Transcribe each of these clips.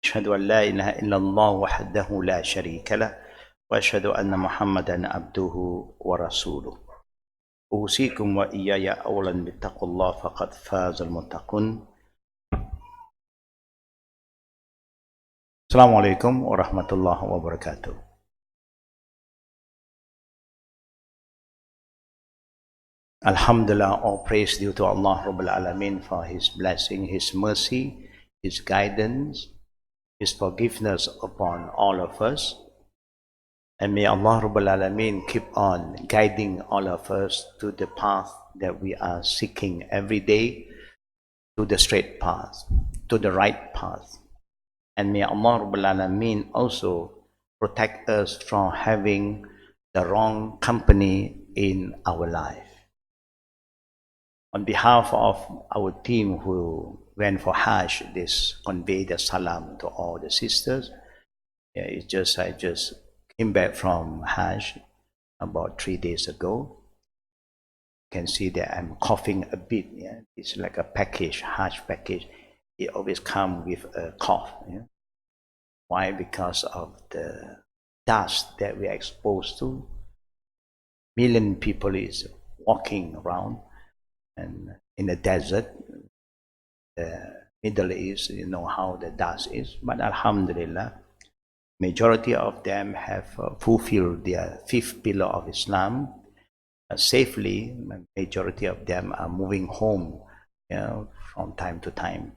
أشهد أن لا إله إلا الله وحده لا شريك له وأشهد أن محمدا عبده ورسوله أوصيكم وإياي أولا باتقوا الله فقد فاز المتقون السلام عليكم ورحمة الله وبركاته Alhamdulillah, all praise due to Allah Rabbul Alamin for His blessing, His mercy, His guidance, His forgiveness upon all of us. And may Allah Rabbul Alamin keep on guiding all of us to the path that we are seeking every day, to the straight path, to the right path. And may Allah Rabbul Alamin also protect us from having the wrong company in our life. On behalf of our team who went for Hajj, this convey the salam to all the sisters. I just came back from Hajj about 3 days ago. You can see that I'm coughing a bit. Yeah? It's like a package, Hajj package. It always comes with a cough. Yeah? Why? Because of the dust that we are exposed to. Million people is walking around. And in the desert, the Middle East, you know how the dust is. But Alhamdulillah, majority of them have fulfilled their fifth pillar of Islam safely. Majority of them are moving home, you know, from time to time.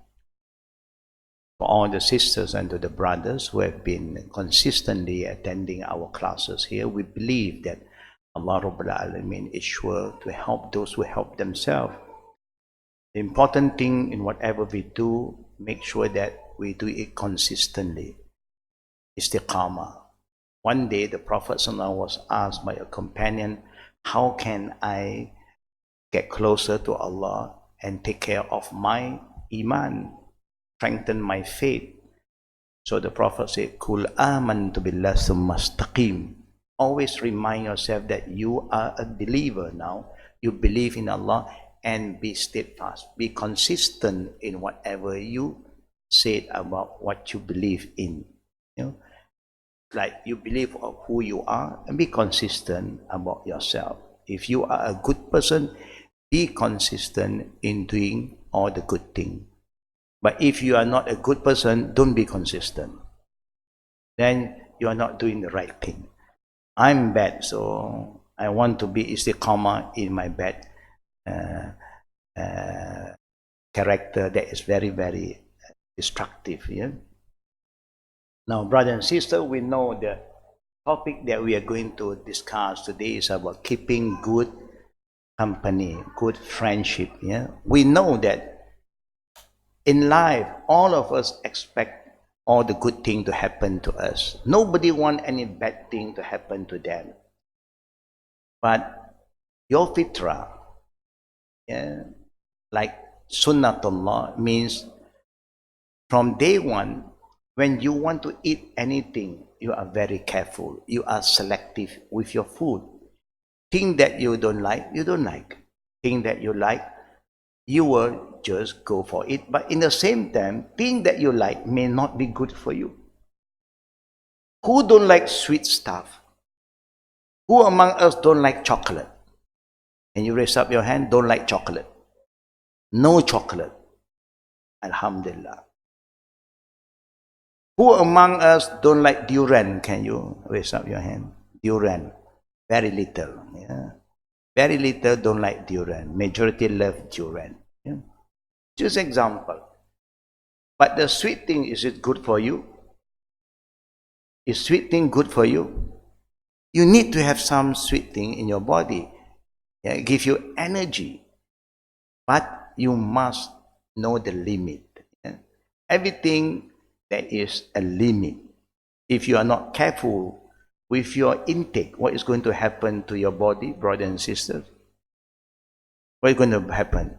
For all the sisters and to the brothers who have been consistently attending our classes here, we believe that Allah Rabbul Alamin is sure to help those who help themselves. The important thing in whatever we do, make sure that we do it consistently. Istiqamah. One day the Prophet ﷺ was asked by a companion, how can I get closer to Allah and take care of my iman, strengthen my faith? So the Prophet said, Kul amantu billah thumma istaqim. Always remind yourself that you are a believer now. You believe in Allah and be steadfast. Be consistent in whatever you said about what you believe in. You know, like you believe of who you are and be consistent about yourself. If you are a good person, be consistent in doing all the good things. But if you are not a good person, don't be consistent. Then you are not doing the right thing. I'm bad, so I want to be istiqamah in my bad character that is very, very destructive. Yeah? Now, brother and sister, we know the topic that we are going to discuss today is about keeping good company, good friendship. Yeah? We know that in life, all of us expect all the good thing to happen to us. Nobody want any bad thing to happen to them. But your fitrah, yeah, like sunnatullah, means from day one, when you want to eat anything, you are very careful. You are selective with your food. Thing that you don't like, you don't like. Thing that you like, you will just go for it. But in the same time, thing that you like may not be good for you. Who don't like sweet stuff? Who among us don't like chocolate? Can you raise up your hand? Don't like chocolate. No chocolate. Alhamdulillah. Who among us don't like durian? Can you raise up your hand? Durian. Very little. Yeah. Very little don't like durian. Majority love durian. Yeah. Just example. But the sweet thing, is it good for you? Is sweet thing good for you? You need to have some sweet thing in your body. Yeah, give you energy. But you must know the limit. Yeah? Everything there is a limit. If you are not careful with your intake, what is going to happen to your body, brothers and sisters? What is going to happen?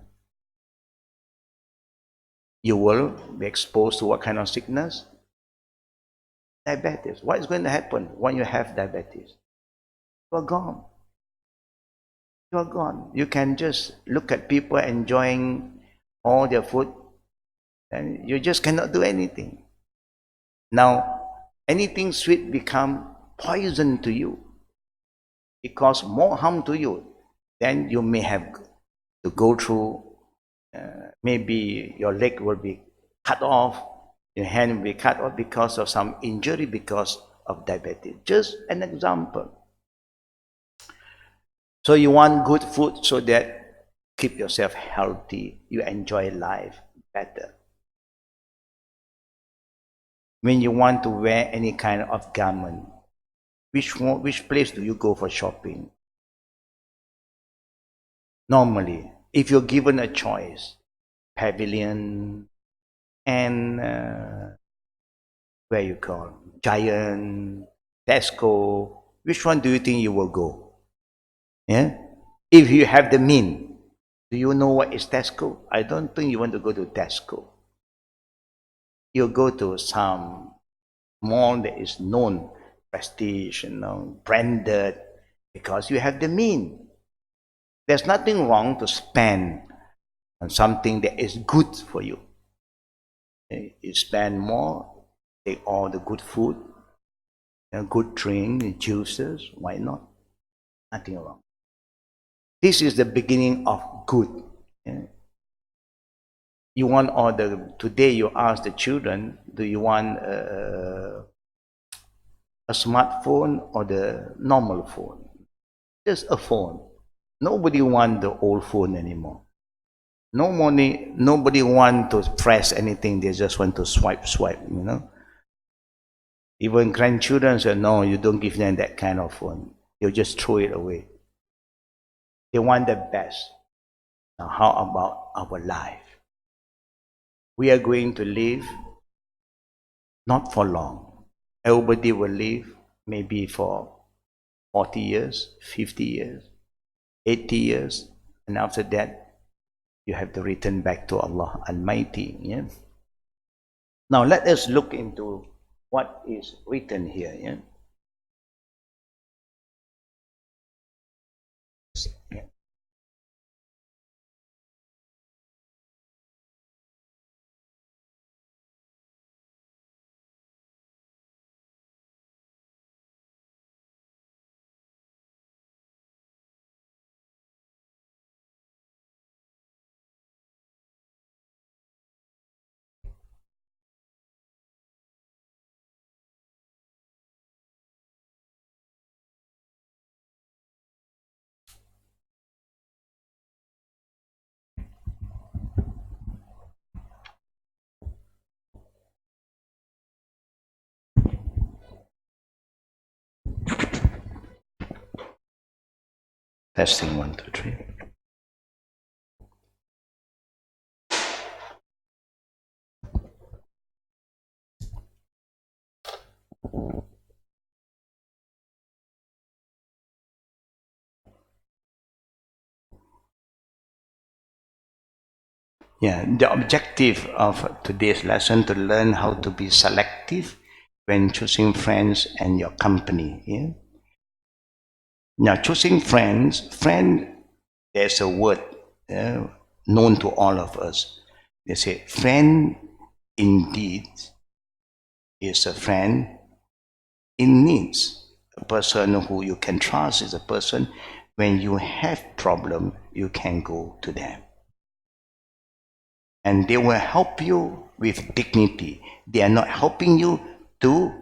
You will be exposed to what kind of sickness? Diabetes. What is going to happen when you have diabetes? You are gone. You are gone. You can just look at people enjoying all their food and you just cannot do anything. Now, anything sweet become poison to you. It causes more harm to you. Then you may have to go through, maybe your leg will be cut off, your hand will be cut off because of some injury because of diabetes. Just an example. So you want good food so that keep yourself healthy, you enjoy life better. When you want to wear any kind of garment, which place do you go for shopping? Normally, if you're given a choice, Pavilion and where you call Giant, Tesco, which one do you think you will go? Yeah, if you have the mean, do you know what is Tesco? I don't think you want to go to Tesco. You go to some mall that is known, prestige, branded, because you have the mean. There's nothing wrong to spend on something that is good for you. You spend more, take all the good food, good drink, juices, why not? Nothing wrong. This is the beginning of good. You want all the, today you ask the children, do you want a smartphone or the normal phone? Just a phone. Nobody want the old phone anymore. Nobody want to press anything. They just want to swipe. Even grandchildren say, no, you don't give them that kind of phone. You just throw it away. They want the best. Now, how about our life? We are going to live not for long. Everybody will live maybe for 40 years, 50 years, 80 years, and after that, you have to return back to Allah Almighty. Yeah? Now, let us look into what is written here. Yeah? Testing 1, 2, 3. Yeah, the objective of today's lesson to learn how to be selective when choosing friends and your company. Yeah? Now, choosing friends, there's a word known to all of us. They say, friend indeed is a friend in needs. A person who you can trust is a person when you have problem, you can go to them. And they will help you with dignity. They are not helping you to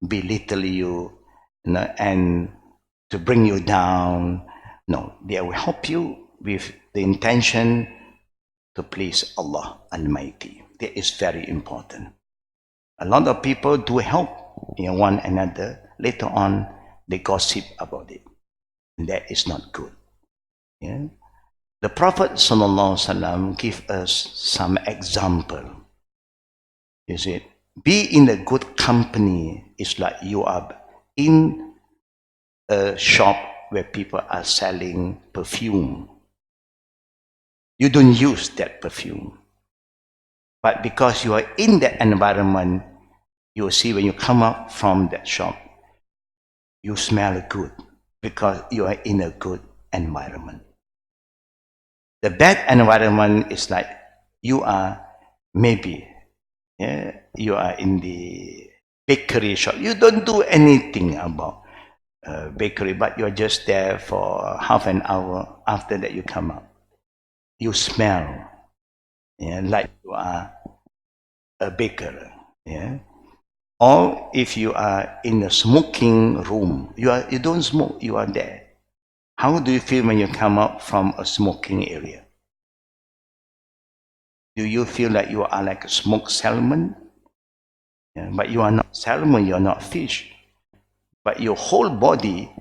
belittle you, and to bring you down. No, they will help you with the intention to please Allah Almighty. That is very important. A lot of people do help one another. Later on, they gossip about it. That is not good. Yeah? The Prophet ﷺ gives us some example. You see, be in a good company is like you are in a shop where people are selling perfume. You don't use that perfume. But because you are in that environment, you will see when you come out from that shop, you smell good because you are in a good environment. The bad environment is like you are maybe, you are in the bakery shop. You don't do anything about bakery, but you're just there for half an hour. After that, you come out. You smell, yeah, like you are a baker. Yeah. Or if you are in a smoking room, you don't smoke, you are there. How do you feel when you come out from a smoking area? Do you feel like you are like a smoked salmon? Yeah, but you are not salmon, you are not fish. But your whole body,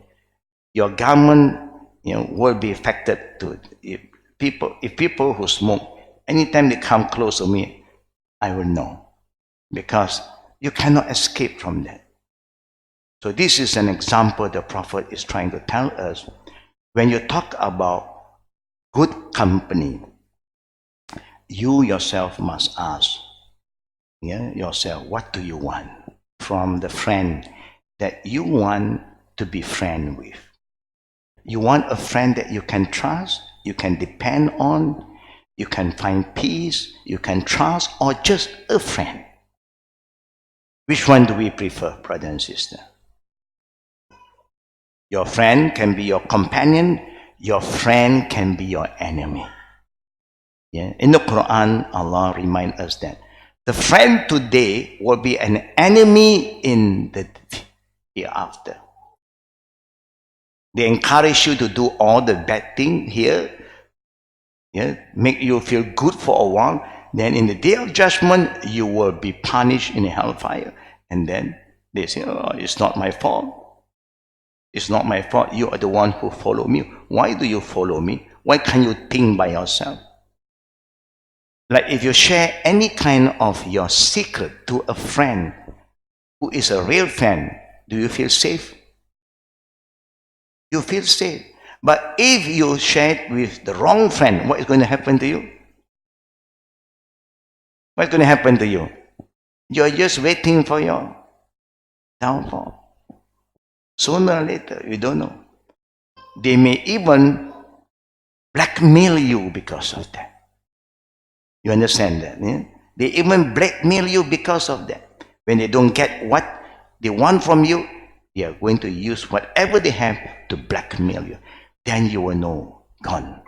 your garment, will be affected to it. If people who smoke, anytime they come close to me, I will know, because you cannot escape from that. So this is an example the Prophet is trying to tell us. When you talk about good company, you yourself must ask yourself, what do you want from the friend that you want to be friend with? You want a friend that you can trust, you can depend on, you can find peace, you can trust, or just a friend? Which one do we prefer, brother and sister? Your friend can be your companion, your friend can be your enemy. Yeah? In the Quran, Allah reminds us that the friend today will be an enemy in the hereafter. They encourage you to do all the bad thing here, make you feel good for a while. Then in the day of judgment, you will be punished in hellfire. And then they say, oh, it's not my fault. It's not my fault. You are the one who follow me. Why do you follow me? Why can't you think by yourself? Like if you share any kind of your secret to a friend who is a real friend, do you feel safe? You feel safe. But if you share it with the wrong friend, what is going to happen to you? What's going to happen to you? You're just waiting for your downfall. Sooner or later, you don't know. They may even blackmail you because of that. You understand that? Yeah? They even blackmail you because of that. When they don't get what they want from you, they are going to use whatever they have to blackmail you. Then you will know, gone.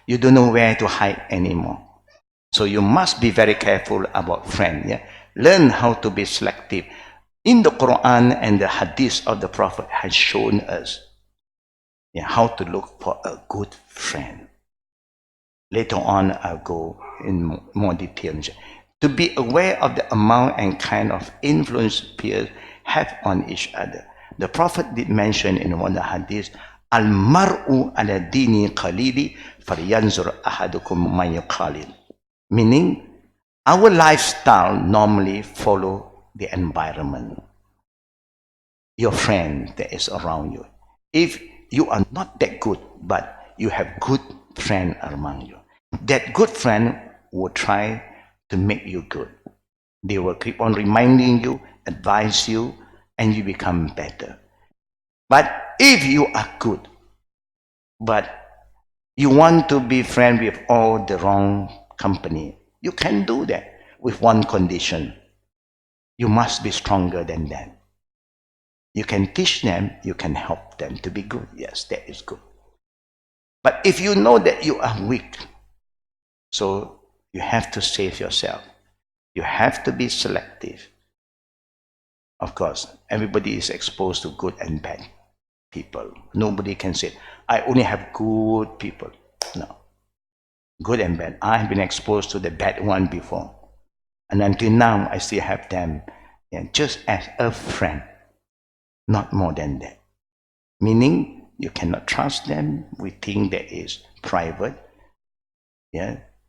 You don't know where to hide anymore. So you must be very careful about friends. Yeah? Learn how to be selective. In the Quran and the Hadith of the Prophet has shown us how to look for a good friend. Later on, I'll go in more detail. To be aware of the amount and kind of influence peers have on each other. The Prophet did mention in one of the Hadith, Al-mar'u ala dini qalili falyanzur ahadukum man yuqalil. Meaning, our lifestyle normally follow the environment, your friend that is around you. If you are not that good, but you have good friend among you, that good friend will try to make you good. They will keep on reminding you, advise you, and you become better. But if you are good, but you want to be friend with all the wrong company, you can do that with one condition. You must be stronger than them. You can teach them, you can help them to be good. Yes, that is good. But if you know that you are weak, so you have to save yourself. You have to be selective. Of course, everybody is exposed to good and bad people. Nobody can say, I only have good people. No. Good and bad. I have been exposed to the bad one before. And until now, I still have them just as a friend. Not more than that. Meaning, you cannot trust them with things that is private,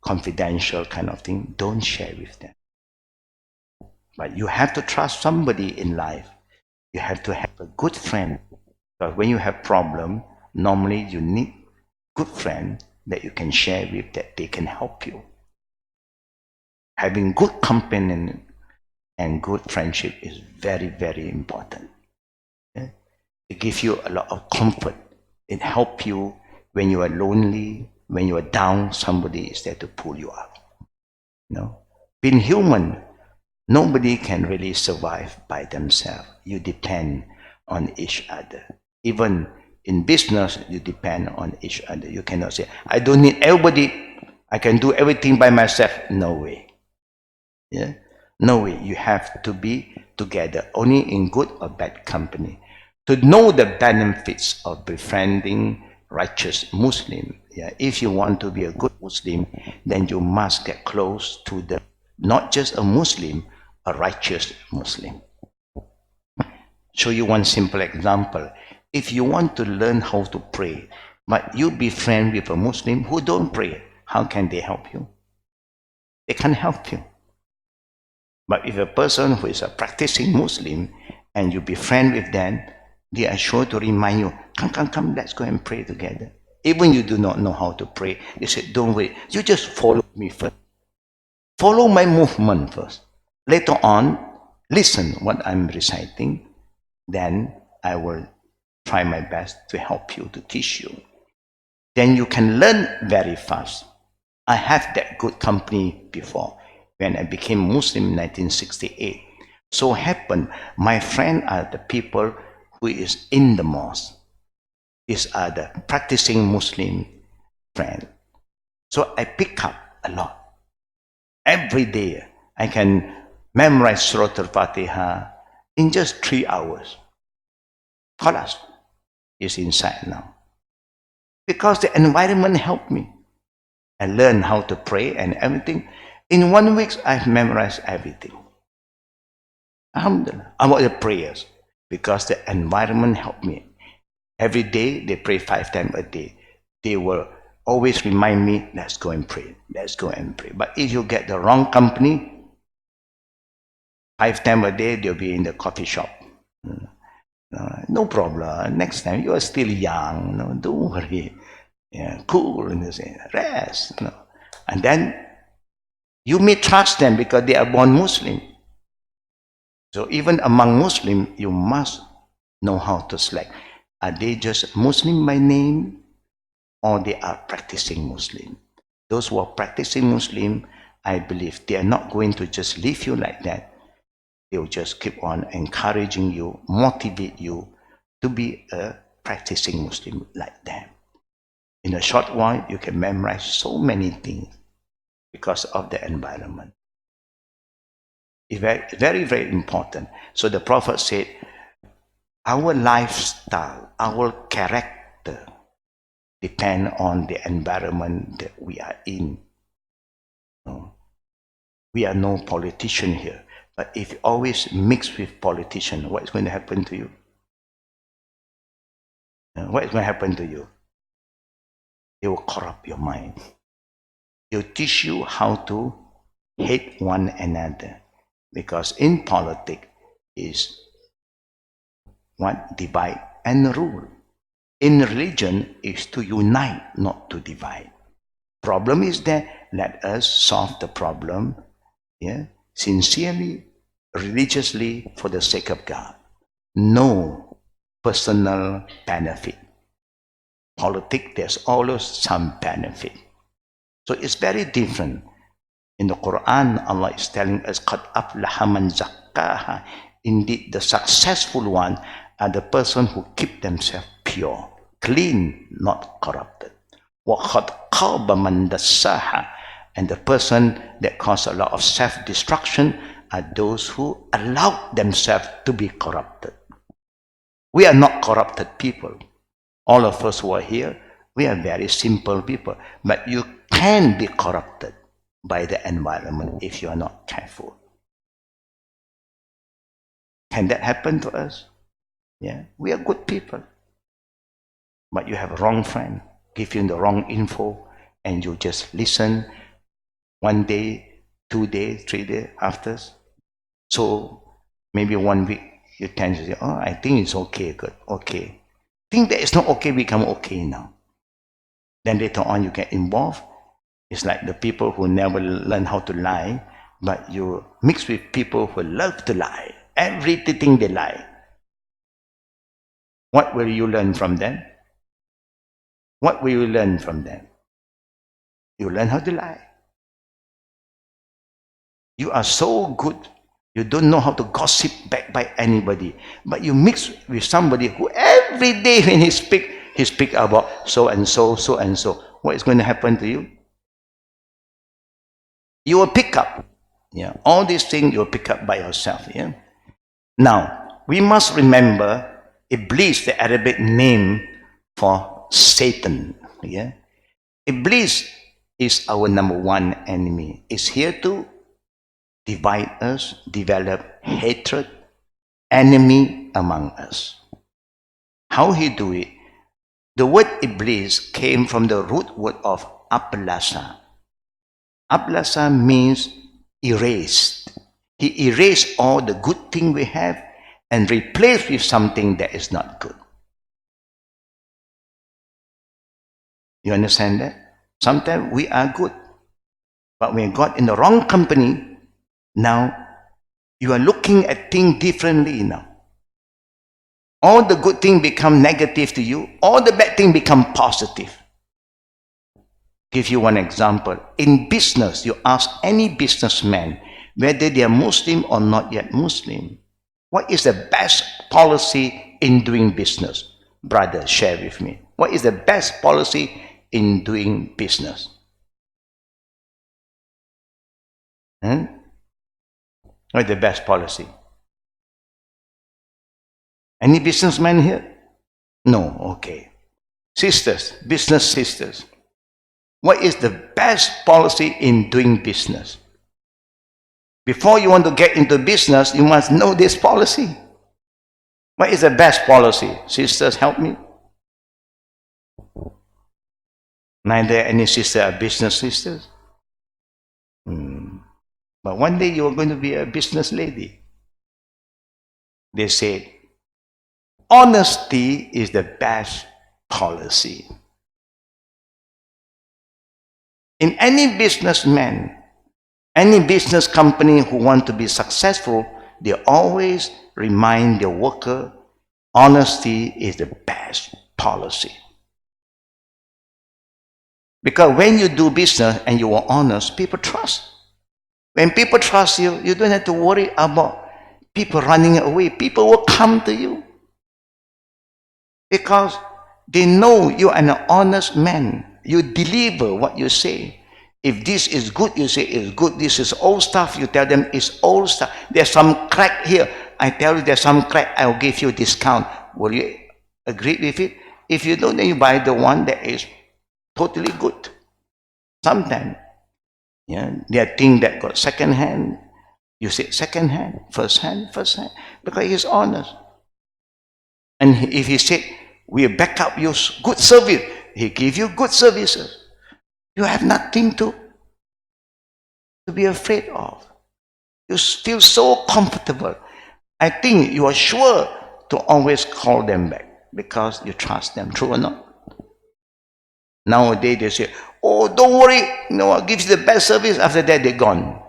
confidential kind of thing. Don't share with them. But you have to trust somebody in life. You have to have a good friend. Because when you have problem, normally you need good friend that you can share with, that they can help you. Having good company and good friendship is very, very important. It gives you a lot of comfort. It helps you when you are lonely, when you are down, somebody is there to pull you up. Being human, Nobody can really survive by themselves. You depend on each other. Even in business, you depend on each other. You cannot say, I don't need everybody. I can do everything by myself. No way. Yeah? No way. You have to be together, only in good or bad company. To know the benefits of befriending righteous Muslim. Yeah? If you want to be a good Muslim, then you must get close to the not just a Muslim, a righteous Muslim. Show you one simple example. If you want to learn how to pray, but you be friend with a Muslim who don't pray, how can they help you? They can't help you. But if a person who is a practicing Muslim and you be friend with them, they are sure to remind you, come, let's go and pray together. Even you do not know how to pray, they say, don't worry, you just follow me first. Follow my movement first. Later on, listen what I'm reciting, then I will try my best to help you, to teach you. Then you can learn very fast. I have that good company before. When I became Muslim in 1968. So happened, my friends are the people who is in the mosque. These are the practicing Muslim friends. So I pick up a lot. Every day I can memorize Surah Al-Fatiha in just 3 hours. Khalas is inside now. Because the environment helped me. I learned how to pray and everything. In 1 week, I've memorized everything. Alhamdulillah. About the prayers, because the environment helped me. Every day, they pray 5 times a day. They will always remind me, let's go and pray. Let's go and pray. But if you get the wrong company, 5 times a day, they'll be in the coffee shop. No problem. Next time, you are still young. No, don't worry. Yeah, cool. And they say, rest. No. And then you may trust them because they are born Muslim. So even among Muslim, you must know how to select. Are they just Muslim by name or they are practicing Muslim? Those who are practicing Muslim, I believe they are not going to just leave you like that. They will just keep on encouraging you, motivate you to be a practicing Muslim like them. In a short while, you can memorize so many things because of the environment. It's very, very important. So the Prophet said, our lifestyle, our character depend on the environment that we are in. We are no politician here, but if you always mix with politicians, what is going to happen to you? What is going to happen to you? They will corrupt your mind. They will teach you how to hate one another. Because in politics is what? Divide and rule. In religion is to unite, not to divide. Problem is that let us solve the problem, sincerely, religiously, for the sake of God. No personal benefit. Politics, there's always some benefit. So it's very different. In the Quran, Allah is telling us, قَدْ أَفْلَحَ مَنْ زَكَّاهَا. Indeed, the successful one are the person who keep themselves pure, clean, not corrupted. وَقَدْ خَابَ مَنْ دَسَّاهَا. And the person that cause a lot of self-destruction are those who allow themselves to be corrupted. We are not corrupted people. All of us who are here, we are very simple people. But you can be corrupted by the environment if you are not careful. Can that happen to us? Yeah, we are good people. But you have a wrong friend, give you the wrong info, and you just listen 1 day, 2 days, 3 days after. So maybe 1 week, you tend to say, oh, I think it's okay, good, okay. Think that it's not okay, become okay now. Then later on you get involved. It's like the people who never learn how to lie, but you mix with people who love to lie. Everything they lie. What will you learn from them? What will you learn from them? You learn how to lie. You are so good You don't know how to gossip back by anybody. But you mix with somebody who every day when he speak about so and so, so and so. What is going to happen to you? You will pick up. Yeah, all these things you will pick up by yourself. Yeah. Now, we must remember Iblis, the Arabic name for Satan. Yeah. Iblis is our number one enemy. It's here to divide us, develop hatred, enemy among us. How he do it? The word Iblis came from the root word of ablasa. Ablasa means erased. He erased all the good thing we have and replaced with something that is not good. You understand that? Sometimes we are good, but when you got in the wrong company, now you are looking at things differently now. All the good things become negative to you, all the bad things become positive. Give you one example. In business, you ask any businessman whether they are Muslim or not yet Muslim, what is the best policy in doing business? Brother, share with me. What is the best policy in doing business? What is the best policy? Any businessman here? No, okay. Sisters, business sisters. What is the best policy in doing business? Before you want to get into business, you must know this policy. What is the best policy? Sisters, help me. Neither any sister are business sisters. But one day you are going to be a business lady. They said, honesty is the best policy. In any businessman, any business company who want to be successful, they always remind their worker, honesty is the best policy. Because when you do business and you are honest, people trust. When people trust you, you don't have to worry about people running away. People will come to you. Because they know you are an honest man. You deliver what you say. If this is good, you say it's good. This is old stuff, you tell them it's old stuff. There's some crack here. I tell you there's some crack, I'll give you a discount. Will you agree with it? If you don't, then you buy the one that is totally good. Sometimes, yeah, there are things that got second hand. You say second hand, first hand, because he's honest. And if he said, we back up your good service, he give you good services. You have nothing to be afraid of. You feel so comfortable. I think you are sure to always call them back because you trust them. True or not? Nowadays they say, oh, don't worry, I'll give you the best service. After that, they're gone.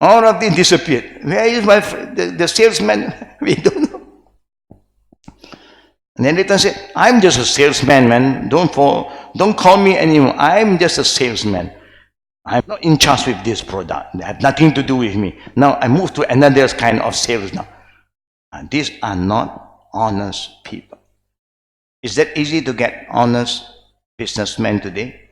All of them disappeared. Where is my the salesman? We don't know. And then they say, I'm just a salesman, man. Don't call me anymore. I'm just a salesman. I'm not in charge with this product. They have nothing to do with me. Now I move to another kind of sales now. And these are not honest people. Is that easy to get honest businessmen today?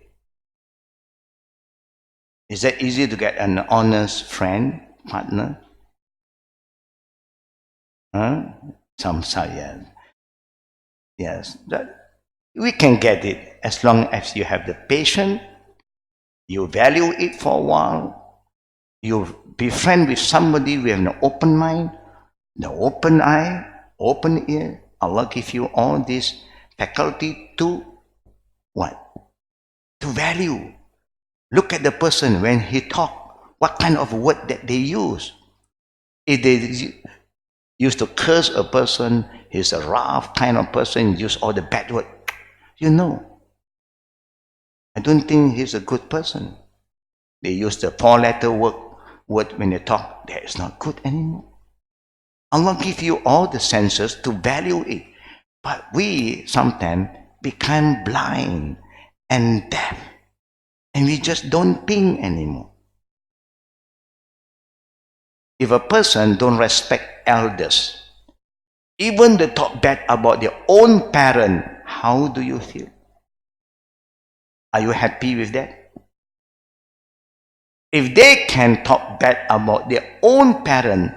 Is that easy to get an honest friend, partner? Some say yes. We can get it as long as you have the patience, you value it for a while, you be friend with somebody with an open mind, the open eye, open ear. Allah give you all this faculty to what? To value. Look at the person when he talk, what kind of word that they use. If they used to curse a person, he's a rough kind of person, use all the bad word. You know. I don't think he's a good person. They use the 4-letter word when they talk. That is not good anymore. Allah give you all the senses to value it. But we sometimes become blind and deaf. And we just don't think anymore. If a person don't respect elders, even they talk bad about their own parent, how do you feel? Are you happy with that? If they can talk bad about their own parent,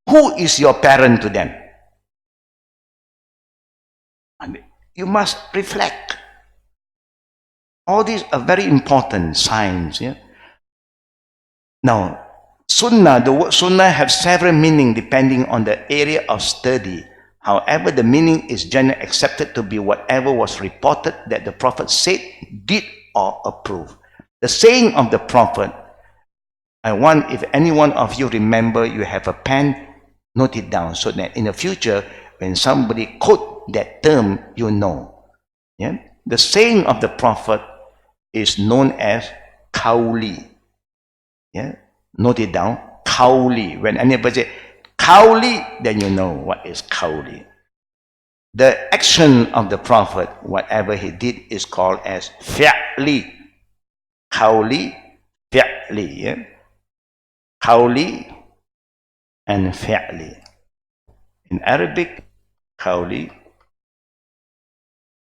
who is your parent to them? You must reflect. All these are very important signs. Yeah? Now, Sunnah, the word Sunnah have several meanings depending on the area of study. However, the meaning is generally accepted to be whatever was reported that the Prophet said, did, or approved. The saying of the Prophet, I want, if any one of you remember, you have a pen, note it down so that in the future, when somebody quote that term, you know. Yeah? The saying of the Prophet is known as Qawli. Yeah? Note it down, Qawli. When anybody say Qawli, then you know what is Qawli. The action of the Prophet, whatever he did, is called as Fi'li. Qawli, Fi'li. Yeah? Qawli and Fi'li. In Arabic, Qawli,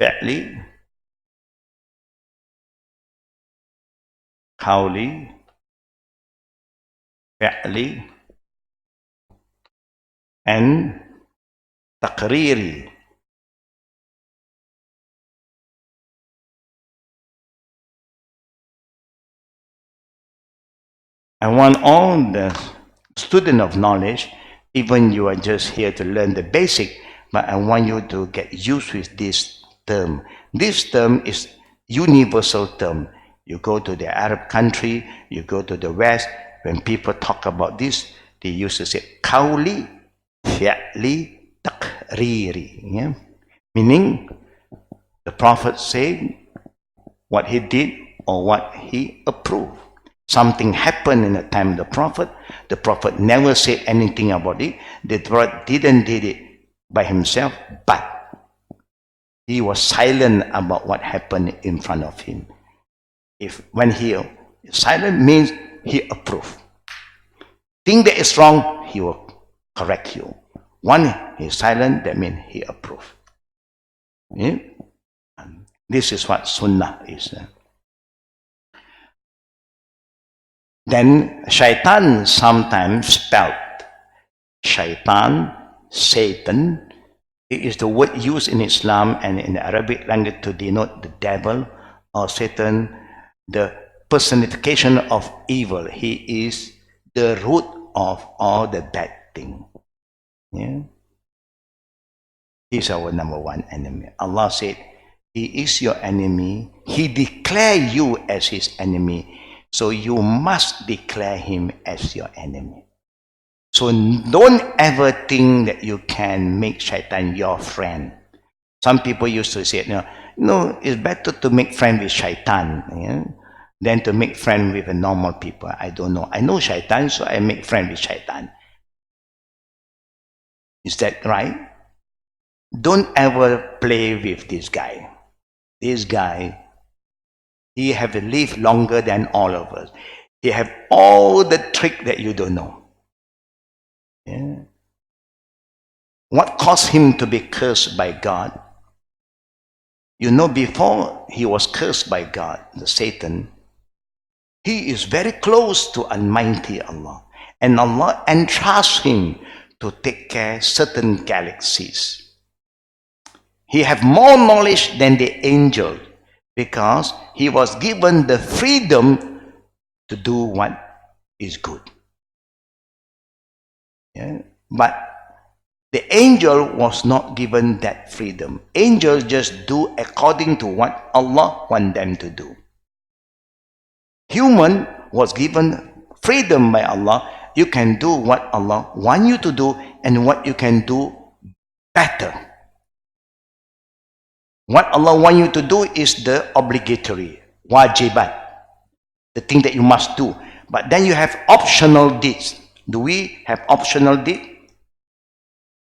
Fi'li, Qawli, Fi'li, and Taqriri. I want all the student of knowledge, even you are just here to learn the basic, but I want you to get used with this term. This term is universal term. You go to the Arab country, you go to the West, when people talk about this, they used to say Qawli, Fi'li, Taqriri. Yeah? Meaning, the Prophet said what he did or what he approved. Something happened in the time of the Prophet never said anything about it. The Prophet didn't did it by himself, but he was silent about what happened in front of him. When he silent means he approved. Thing that is wrong, he will correct you. When he is silent, that means he approved. Yeah? This is what Sunnah is. Then Shaitan, sometimes spelled Shaitan, Satan. It is the word used in Islam and in the Arabic language to denote the devil or Satan, the personification of evil. He is the root of all the bad thing. Yeah? He is our number one enemy. Allah said, He is your enemy. He declared you as His enemy. So you must declare him as your enemy. So don't ever think that you can make Shaitan your friend. Some people used to say, no, it's better to make friend with Shaitan than to make friend with a normal people. I don't know. I know Shaitan, so I make friend with Shaitan. Is that right? Don't ever play with this guy. This guy, he have lived longer than all of us. He have all the trick that you don't know. Yeah. What caused him to be cursed by God? You know, before he was cursed by God, the Satan, he is very close to Almighty Allah. And Allah entrusts him to take care certain galaxies. He have more knowledge than the angel, because he was given the freedom to do what is good. Yeah? But the angel was not given that freedom. Angels just do according to what Allah wants them to do. Human was given freedom by Allah. You can do what Allah wants you to do and what you can do better. What Allah wants you to do is the obligatory, wajibat, the thing that you must do. But then you have optional deeds. Do we have optional deeds?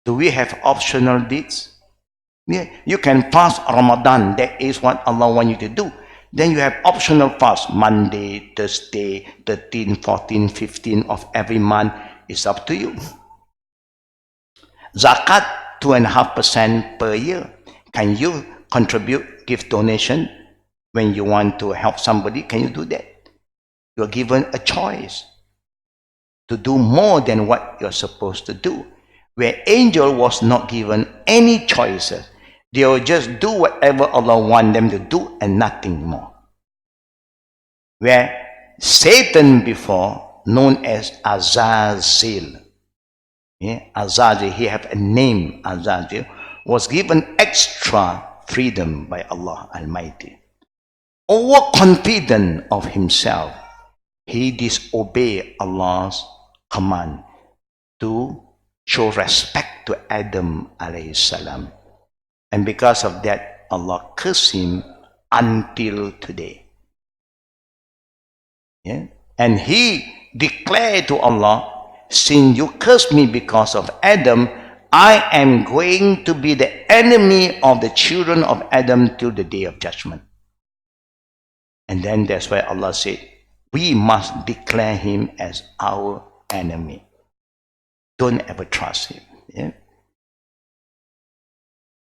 Do we have optional deeds? Yeah. You can fast Ramadan. That is what Allah wants you to do. Then you have optional fast. Monday, Thursday, 13, 14, 15 of every month. It's up to you. Zakat, 2.5% per year. Can you contribute, give donation when you want to help somebody? Can you do that? You're given a choice to do more than what you're supposed to do. Where angel was not given any choices. They will just do whatever Allah wants them to do and nothing more. Where Satan before, known as Azazel, Azazel, he had a name, Azazel, was given extra freedom by Allah Almighty. Overconfident of himself, he disobeyed Allah's command to show respect to Adam alayhi salam. And because of that, Allah cursed him until today. And he declared to Allah, since you cursed me because of Adam, I am going to be the enemy of the children of Adam till the day of judgment. And then that's why Allah said, we must declare him as our enemy. Don't ever trust him.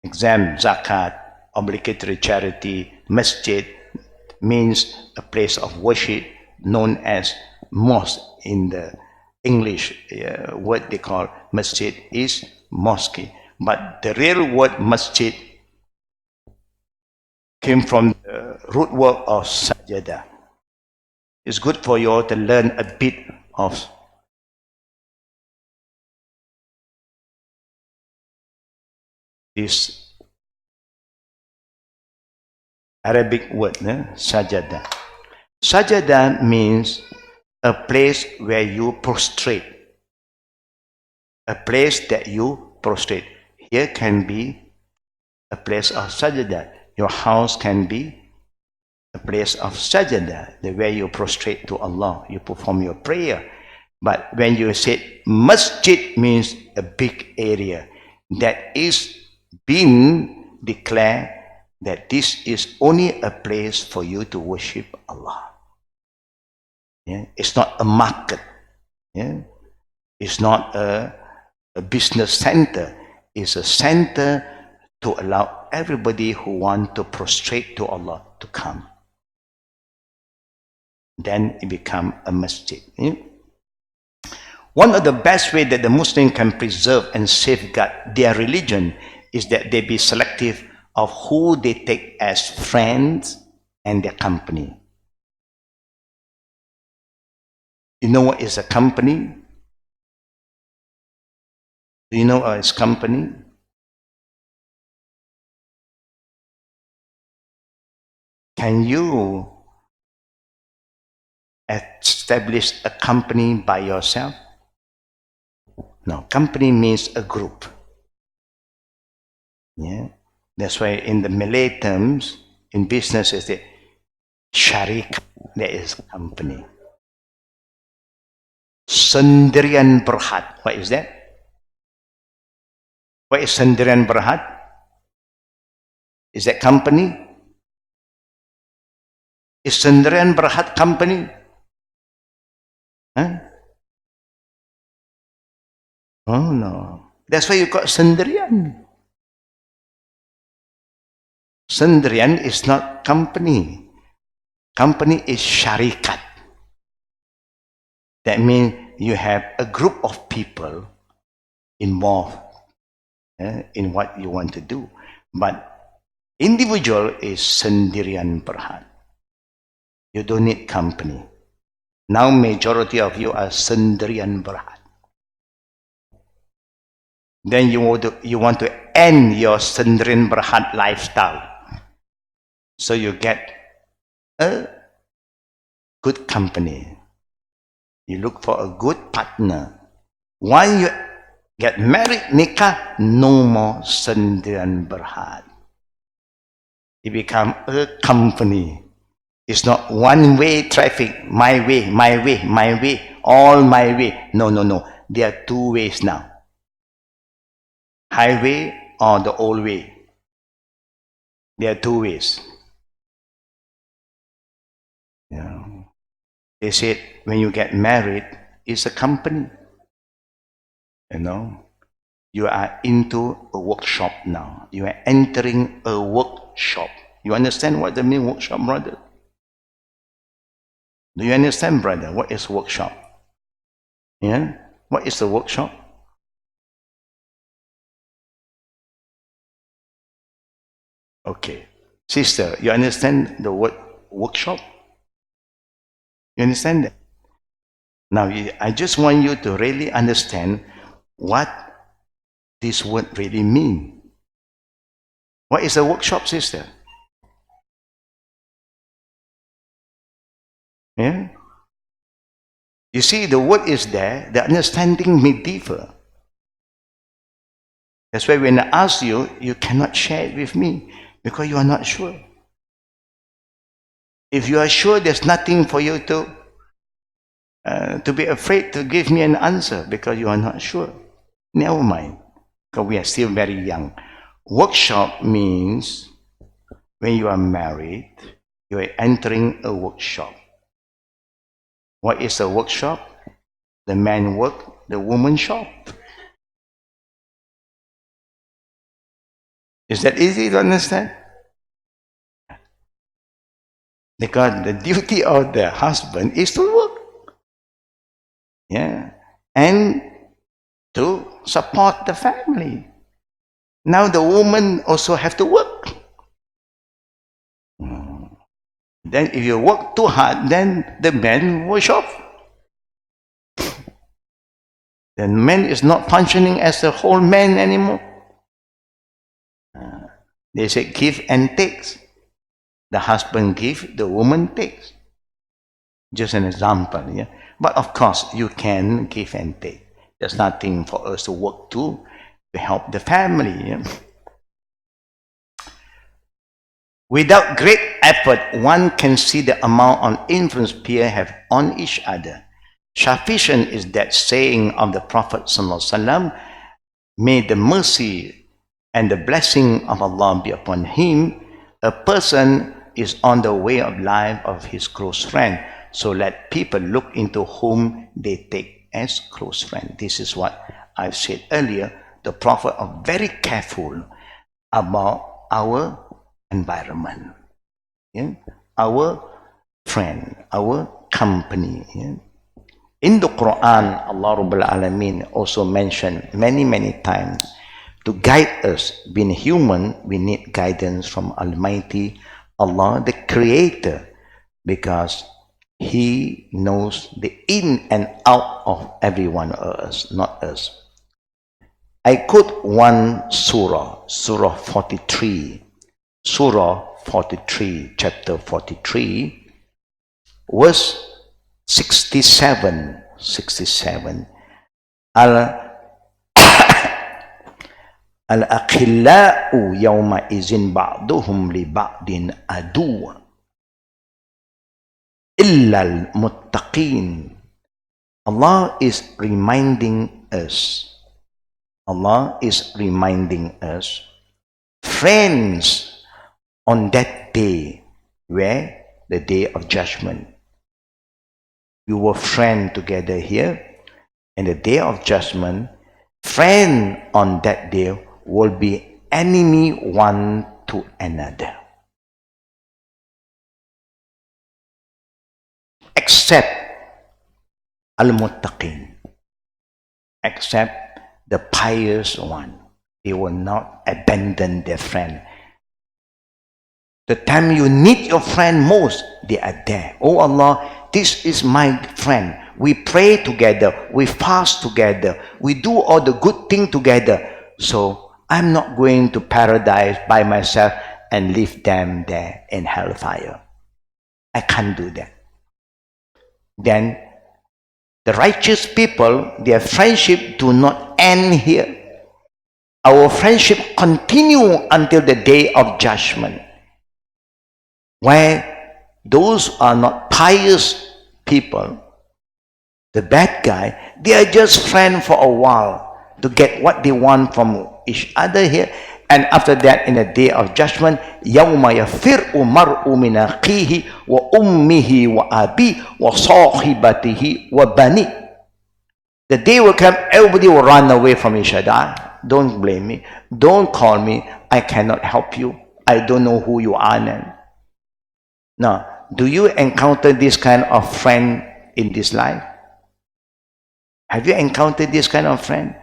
Exam, zakat, obligatory charity, masjid means a place of worship known as mosque. In the English word they call masjid is mosque. But the real word masjid came from the root word of sajada. It's good for you all to learn a bit of this Arabic word, sajada. Sajada means a place where you prostrate. A place that you prostrate. Here can be a place of sajada. Your house can be a place of sajada, the way you prostrate to Allah, you perform your prayer. But when you say masjid, means a big area that is being declared that this is only a place for you to worship Allah. It's not a market. It's not a business center. It's a center to allow everybody who want to prostrate to Allah to come. Then it becomes a masjid. One of the best ways that the Muslim can preserve and safeguard their religion is that they be selective of who they take as friends and their company. You know what is a company? Do you know what is company? Can you establish a company by yourself? No, company means a group. That's why in the Malay terms, in business, is the syarik, that is company. Sendirian berhad, what is that? What is sendirian berhad? Is that company? Is sendirian berhad company? Oh no. That's why you got sendirian. Sendirian is not company. Company is syarikat. That means you have a group of people involved in what you want to do. But individual is sendirian berhad. You don't need company. Now majority of you are sendirian berhad. Then you want to end your sendirian berhad lifestyle. So you get a good company. You look for a good partner. When you get married, nikah, no more sendirian berhad. It becomes a company. It's not one-way traffic, my way, my way, my way, all my way. No, no, no. There are two ways now. Highway or the old way. There are two ways. They said when you get married, it's a company. You know, you are into a workshop now. You are entering a workshop. You understand what the mean workshop, brother? Do you understand, brother? What is workshop? Yeah? What is the workshop? Okay. Sister, you understand the word workshop? You understand that? Now, I just want you to really understand what this word really means. What is a workshop, sister? Yeah? You see, the word is there, the understanding may differ. That's why when I ask you, you cannot share it with me because you are not sure. If you are sure, there's nothing for you to be afraid to give me an answer because you are not sure. Never mind, because we are still very young. Workshop means when you are married, you are entering a workshop. What is a workshop? The man work, the woman shop. Is that easy to understand? Because the duty of the husband is to work. Yeah. And to support the family. Now the woman also have to work. Then if you work too hard, then the man will shop. The man is not functioning as a whole man anymore. They say give and takes. The husband gives, the woman takes. Just an example, yeah. But of course, you can give and take. There's nothing for us to work to help the family. Yeah? Without great effort, one can see the amount of influence peers have on each other. Sufficient is that saying of the Prophet ﷺ, may the mercy and the blessing of Allah be upon him. A person is on the way of life of his close friend. So let people look into whom they take as close friend. This is what I've said earlier. The Prophet is very careful about our environment, yeah? Our friend, our company. Yeah? In the Quran, Allah Rabbul Alameen also mentioned many times, to guide us, being human, we need guidance from Almighty Allah, the Creator, because He knows the in and out of every one of us, not us. I quote one surah, Surah 43, chapter 43, verse 67. Al-akhillau yawma izin ba'duhum li ba'din adu illa al-muttaqin. Allah is reminding us, friends on that day, where the day of judgment. We were friends together here, and the day of judgment, friend on that day will be enemy one to another. Except al-muttaqin, except the pious one. They will not abandon their friend. The time you need your friend most, they are there. Oh Allah, this is my friend. We pray together, we fast together, we do all the good things together. So I'm not going to paradise by myself and leave them there in hellfire. I can't do that. Then the righteous people, their friendship do not end here. Our friendship continue until the day of judgment, where those are not pious people, the bad guy, they are just friends for a while to get what they want from each other here. And after that, in the day of judgment, يَوْمَ يَفِرُّ مَرْءُ مِنْ أَخِيهِ وَأُمِّهِ وَأَبِيهِ وَصَاحِبَتِهِ وَبَنِيهِ. The day will come, everybody will run away from each other. Don't blame me. Don't call me. I cannot help you. I don't know who you are now. Now, do you encounter this kind of friend in this life? Have you encountered this kind of friend?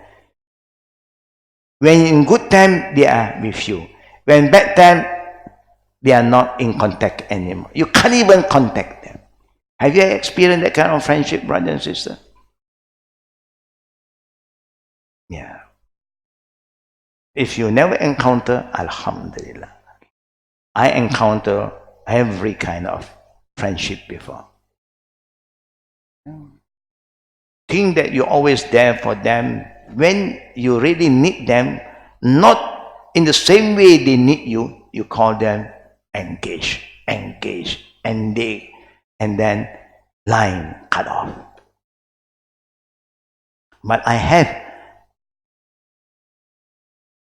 When in good time, they are with you. When bad time, they are not in contact anymore. You can't even contact them. Have you experienced that kind of friendship, brother and sister? Yeah. If you never encounter, Alhamdulillah. I encounter every kind of friendship before. Think that you're always there for them when you really need them, not in the same way they need you. You call them engage, and then line cut off. But I have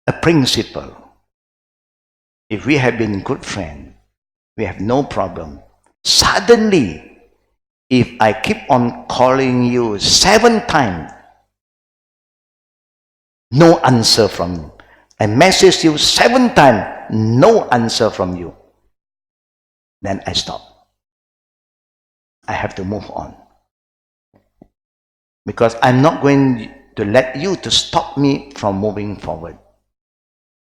a principle. If we have been good friends, we have no problem. Suddenly, if I keep on calling you 7 times, no answer from you. I message you 7 times, no answer from you. Then I stop. I have to move on. Because I'm not going to let you to stop me from moving forward.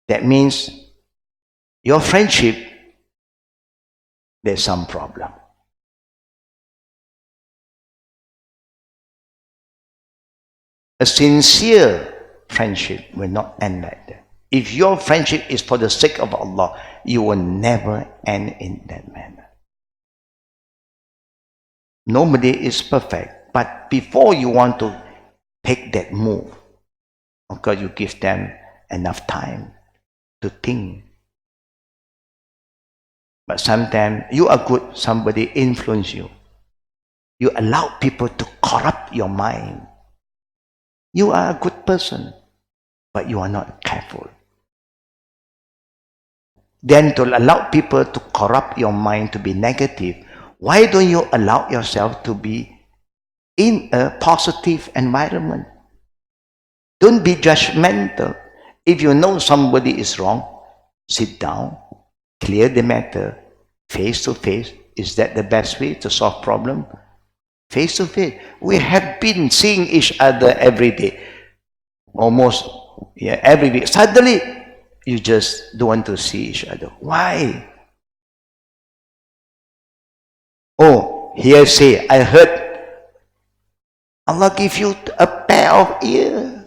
That means your friendship, there's some problem. A sincere friendship will not end like that. If your friendship is for the sake of Allah, you will never end in that manner. Nobody is perfect, but before you want to take that move, of course you give them enough time to think. But sometimes you are good, somebody influence you. You allow people to corrupt your mind. You are a good person, but you are not careful. Then to allow people to corrupt your mind to be negative, why don't you allow yourself to be in a positive environment? Don't be judgmental. If you know somebody is wrong, sit down, clear the matter, face to face. Is that the best way to solve problem? Face to face. We have been seeing each other every day, almost every week. Suddenly, you just don't want to see each other. Why? Oh, hearsay. I heard Allah give you a pair of ears.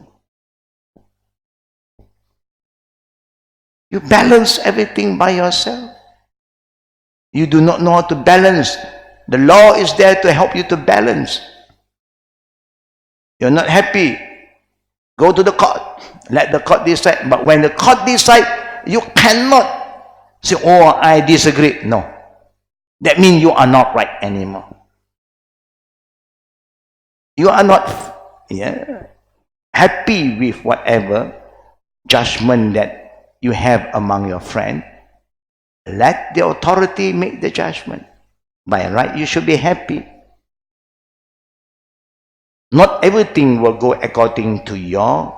You balance everything by yourself. You do not know how to balance. The law is there to help you to balance. You're not happy, go to the court. Let the court decide. But when the court decides, you cannot say, oh, I disagree. No. That means you are not right anymore. You are not happy with whatever judgment that you have among your friends. Let the authority make the judgment. By right, you should be happy. Not everything will go according to your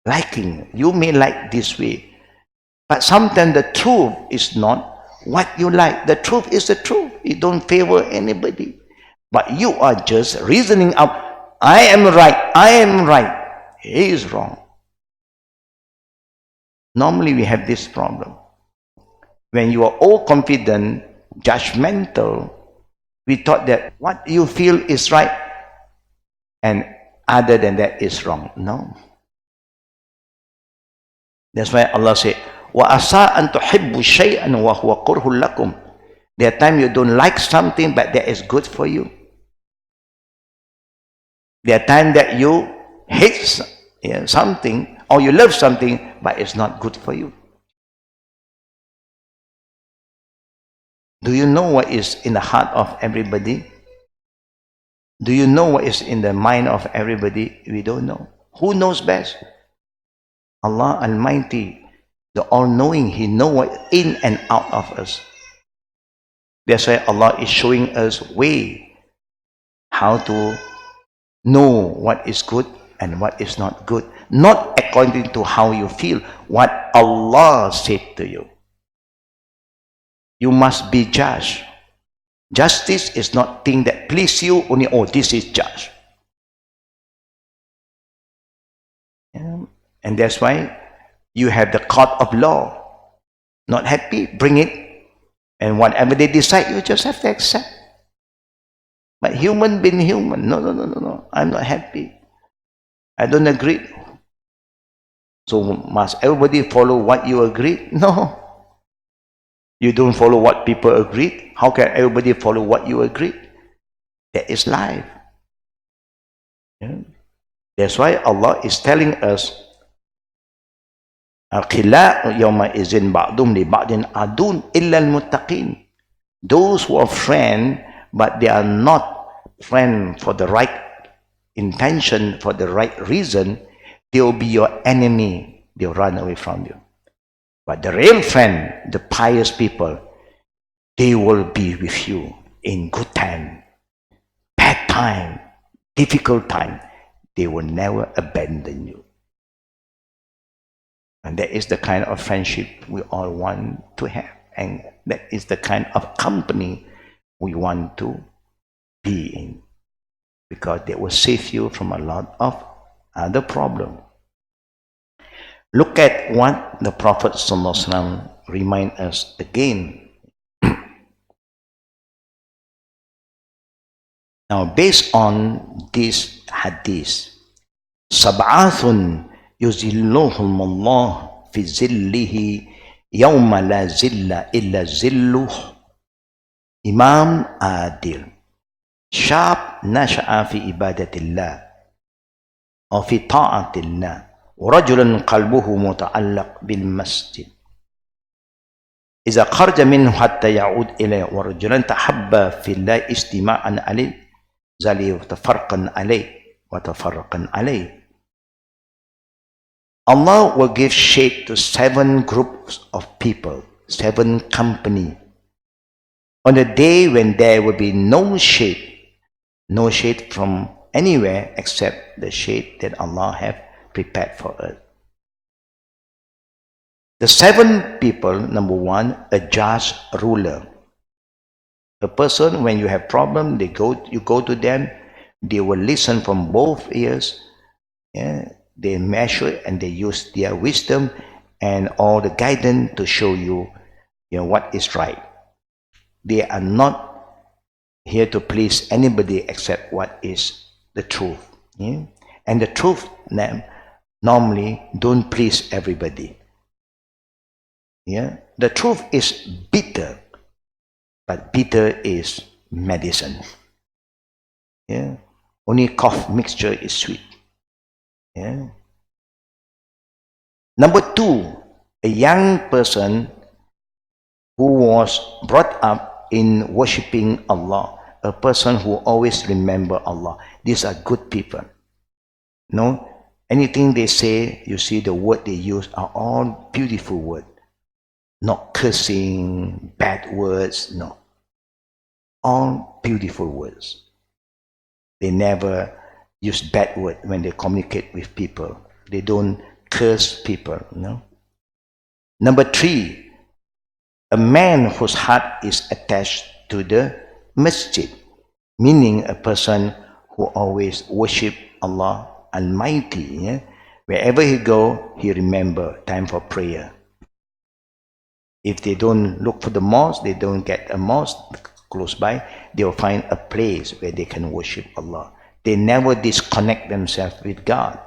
liking. You may like this way. But sometimes the truth is not what you like. The truth is the truth. It don't favor anybody. But you are just reasoning up. I am right. I am right. He is wrong. Normally we have this problem. When you are all confident, judgmental, we thought that what you feel is right and other than that is wrong. No. That's why Allah said, وَأَسَىٰ أَن تُحِبُّ شَيْئًا وَهُوَ كُرْهٌ لَكُمْ. There are times you don't like something, but that is good for you. There are times that you hate something, or you love something, but it's not good for you. Do you know what is in the heart of everybody? Do you know what is in the mind of everybody? We don't know. Who knows best? Allah Almighty, the all-knowing. He knows what in and out of us. That's why Allah is showing us way how to know what is good and what is not good, not according to how you feel, what Allah said to you. You must be judged. Justice is not thing that please you only, oh, this is just. Yeah. And that's why you have the court of law. Not happy, bring it. And whatever they decide, you just have to accept. But human being human. No. I'm not happy. I don't agree. So must everybody follow what you agree? No. You don't follow what people agreed. How can everybody follow what you agreed? That is life. Yeah. That's why Allah is telling us, Al-khila'u yawma izin ba'dum li ba'din adun illa al-muttaqin. Those who are friends, but they are not friends for the right intention, for the right reason, they will be your enemy. They'll run away from you. But the real friend, the pious people, they will be with you in good time, bad time, difficult time. They will never abandon you. And that is the kind of friendship we all want to have. And that is the kind of company we want to be in. Because they will save you from a lot of other problems. Look at what the Prophet ﷺ reminds us again. Now, based on this hadith, Sab'athun yuzilluhum Allah fi zillihi yawma la zilla illa zilluh. Imam Adil, شاب نشأ في عبادة الله أو في طاعة الله ورجل قلبه متعلق بالمسجد إذا خرج منه حتى يعود إليه ورجلان تحبا في الله اجتماعا عليه زالي وتفرقا عليه. Allah will give shade to 7 groups of people, 7 company. On a day when there will be no shade from anywhere except the shade that Allah have prepared for us. The 7 people, number 1, a just ruler. A person, when you have problem, you go to them, they will listen from both ears. Yeah, they measure and they use their wisdom and all the guidance to show you, what is right. They are not here to please anybody except what is the truth. Yeah? And the truth normally don't please everybody. Yeah? The truth is bitter, but bitter is medicine. Yeah? Only cough mixture is sweet. Yeah? Number 2, a young person who was brought up in worshipping Allah. A person who always remember Allah. These are good people. No, anything they say, you see the word they use are all beautiful words. Not cursing, bad words, no. All beautiful words. They never use bad words when they communicate with people. They don't curse people, no. Number 3, a man whose heart is attached to the masjid, meaning a person who always worship Allah Almighty. Yeah? Wherever he go, he remember time for prayer. If they don't look for the mosque, they don't get a mosque close by, they will find a place where they can worship Allah. They never disconnect themselves with God.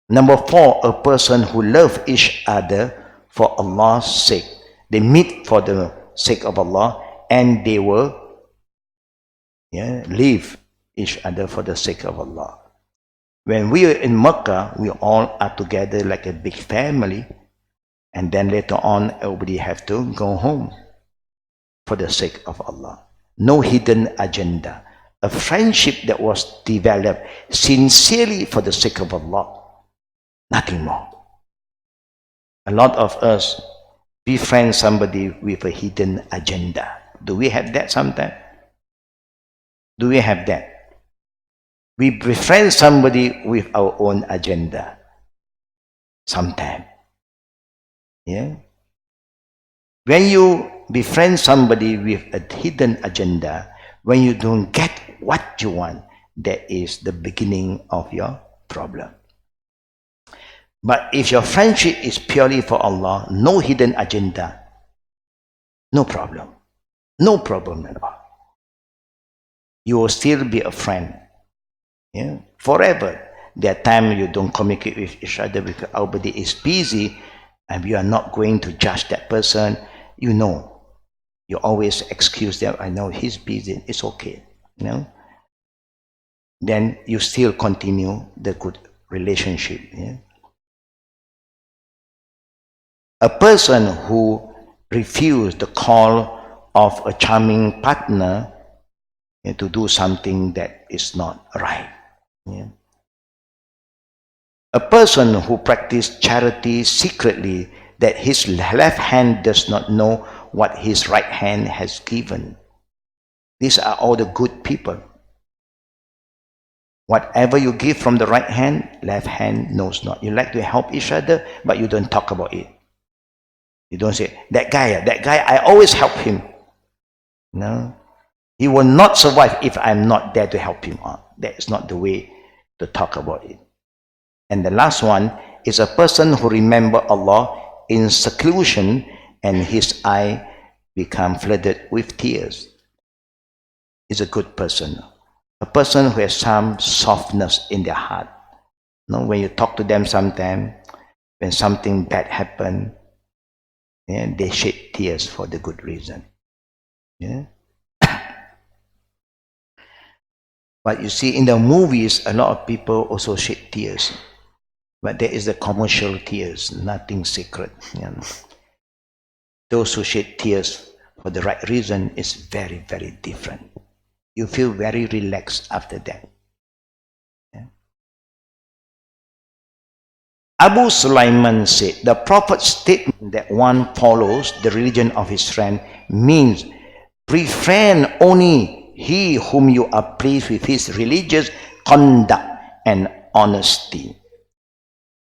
Number 4, a person who loves each other for Allah's sake. They meet for the sake of Allah and they will leave each other for the sake of Allah. When we are in Mecca, we all are together like a big family, and then later on everybody have to go home for the sake of Allah. No hidden agenda. A friendship that was developed sincerely for the sake of Allah. Nothing more. A lot of us befriend somebody with a hidden agenda. Do we have that sometimes? Do we have that? We befriend somebody with our own agenda. Sometimes. Yeah? When you befriend somebody with a hidden agenda, when you don't get what you want, that is the beginning of your problem. But if your friendship is purely for Allah, no hidden agenda, no problem. No problem at all. You will still be a friend. Yeah? Forever. There are times you don't communicate with each other because everybody is busy and you are not going to judge that person. You know. You always excuse them. I know he's busy. It's okay. You know? Then you still continue the good relationship. Yeah? A person who refused the call of a charming partner to do something that is not right. Yeah? A person who practices charity secretly, that his left hand does not know what his right hand has given. These are all the good people. Whatever you give from the right hand, left hand knows not. You like to help each other, but you don't talk about it. You don't say, that guy, I always help him. No. He will not survive if I'm not there to help him out. That is not the way to talk about it. And the last one is a person who remembers Allah in seclusion and his eye become flooded with tears. Is a good person. A person who has some softness in their heart. You know, when you talk to them sometimes, when something bad happens, yeah, they shed tears for the good reason. Yeah? But you see, in the movies, a lot of people also shed tears. But there is the commercial tears, nothing secret. You know. Those who shed tears for the right reason is very, very different. You feel very relaxed after that. Yeah. Abu Sulaiman said, the Prophet's statement that one follows the religion of his friend means befriend only he whom you are pleased with his religious conduct and honesty.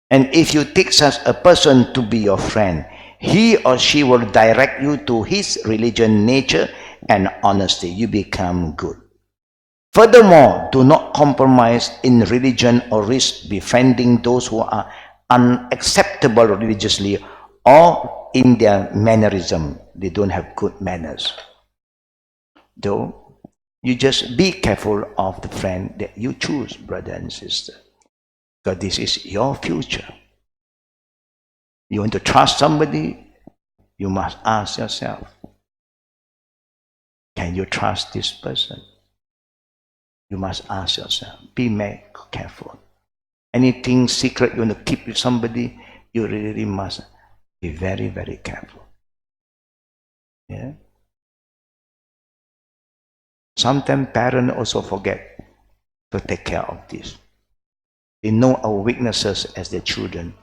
And if you take such a person to be your friend, he or she will direct you to his religion, nature, and honesty. You become good. Furthermore, do not compromise in religion or risk befriending those who are unacceptable religiously or in their mannerism. They don't have good manners. Though, you just be careful of the friend that you choose, brother and sister. Because this is your future. You want to trust somebody, you must ask yourself, can you trust this person? You must ask yourself, be careful. Anything secret you want to keep with somebody, you really must be very, very careful. Yeah? Sometimes parents also forget to take care of this. They know our weaknesses as their children.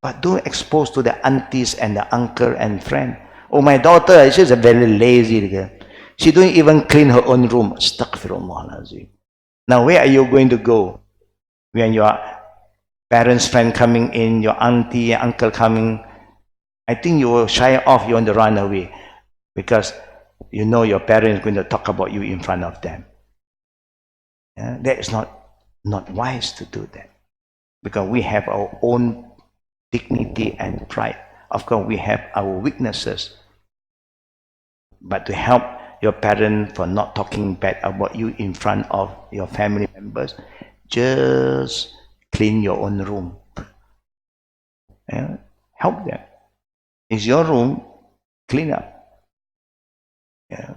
But don't expose to the aunties and the uncle and friend. Oh, my daughter, she's a very lazy girl. She don't even clean her own room. Astaghfirullah. Now, where are you going to go? When your parents' friend coming in, your auntie, uncle coming, I think you will shy off, you want to run away. Because you know your parents are going to talk about you in front of them. Yeah? That is not wise to do that. Because we have our own dignity and pride. Of course, we have our weaknesses. But to help your parents for not talking bad about you in front of your family members, just clean your own room. Yeah? Help them. It's your room, clean up. Yeah?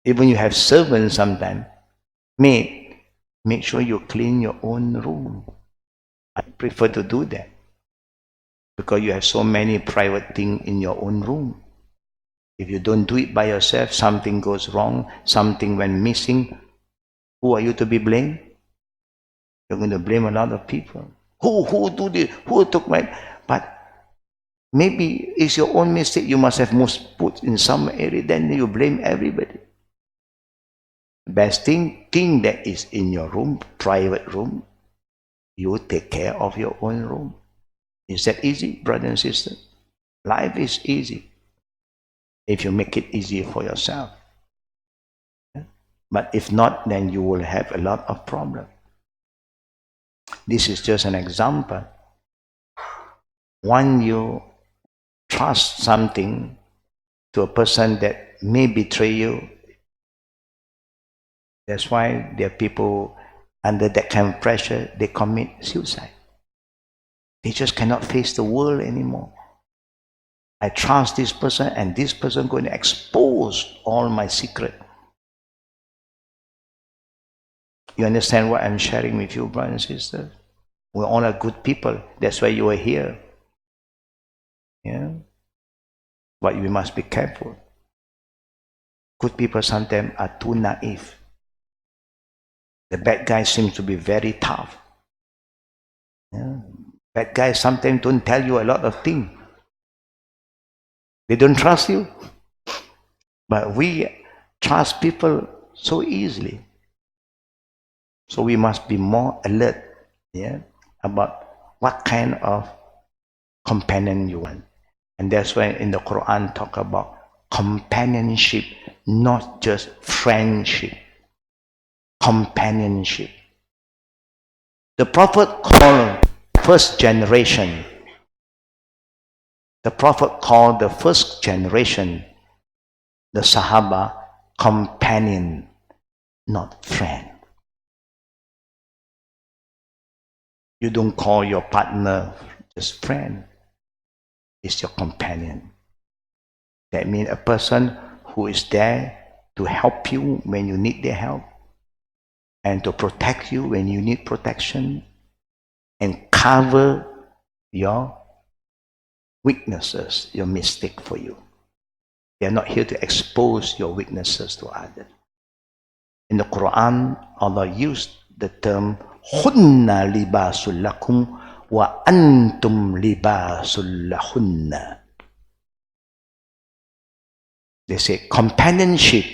Even you have servants sometimes, make sure you clean your own room. I prefer to do that. Because you have so many private things in your own room. If you don't do it by yourself, something goes wrong, something went missing, who are you to be blamed? You're going to blame a lot of people. Who do this? Who took my... But maybe it's your own mistake. You must have put in some area, then you blame everybody. Best thing that is in your room, private room, you take care of your own room. Is that easy, brothers and sisters? Life is easy if you make it easy for yourself. But if not, then you will have a lot of problems. This is just an example. When you trust something to a person that may betray you, that's why there are people under that kind of pressure, they commit suicide. They just cannot face the world anymore. I trust this person, and this person going to expose all my secret. You understand what I'm sharing with you, brothers and sisters? We all are good people. That's why you are here. Yeah. But we must be careful. Good people sometimes are too naive. The bad guys seem to be very tough. Yeah. Bad guys sometimes don't tell you a lot of things. They don't trust you. But we trust people so easily. So we must be more alert, yeah, about what kind of companion you want. And that's why in the Quran talk about companionship, not just friendship. Companionship. The Prophet called first generation. The Prophet called the first generation, the Sahaba, companion, not friend. You don't call your partner just friend. It's your companion. That means a person who is there to help you when you need their help, and to protect you when you need protection, and cover your weaknesses, your mistake for you. They are not here to expose your weaknesses to others. In the Quran, Allah used the term hunna libasul lakum wa antum libasul lahunna. They say companionship,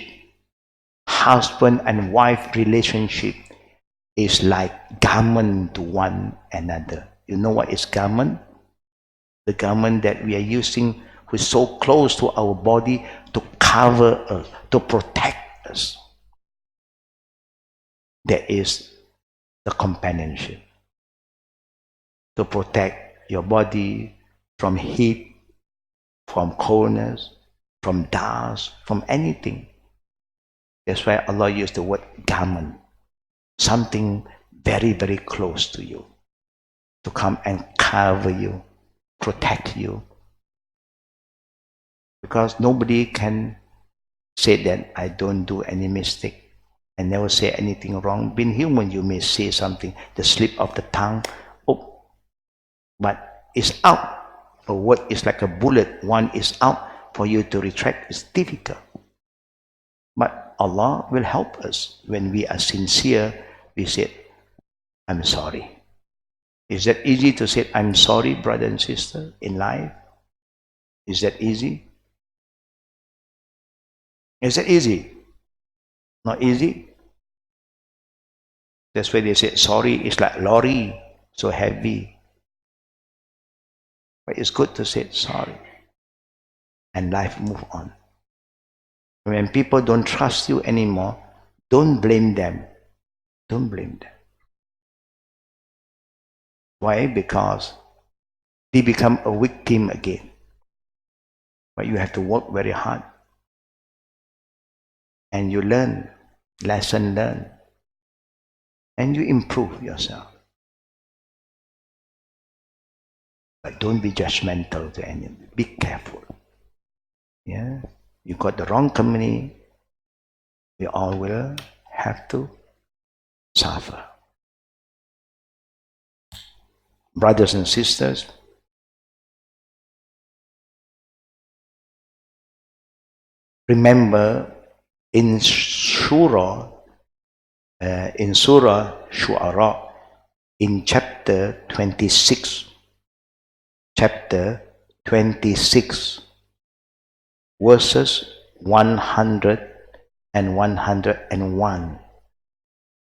husband and wife relationship is like garment to one another. You know what is garment? The garment that we are using, which is so close to our body to cover us, to protect us. That is the companionship. To protect your body from heat, from coldness, from dust, from anything. That's why Allah used the word garment. Something very, very close to you. To come and cover you, protect you. Because nobody can say that I don't do any mistake. I never say anything wrong. Being human, you may say something, the slip of the tongue, oh, but it's out. A word is like a bullet. One is out. For you to retract is difficult. But Allah will help us. When we are sincere, we say, I'm sorry. Is that easy to say, I'm sorry, brother and sister, in life? Is that easy? Is that easy? Not easy. That's why they say sorry is like lorry, so heavy. But it's good to say sorry. And life move on. When people don't trust you anymore, don't blame them. Don't blame them. Why? Because they become a victim again. But you have to work very hard. And you learn, lesson learned. And you improve yourself. But don't be judgmental to anyone. Be careful. Yeah, you got the wrong company, we all will have to suffer. Brothers and sisters, remember in Surah Shu'ara, in chapter 26, verses 100 and 101.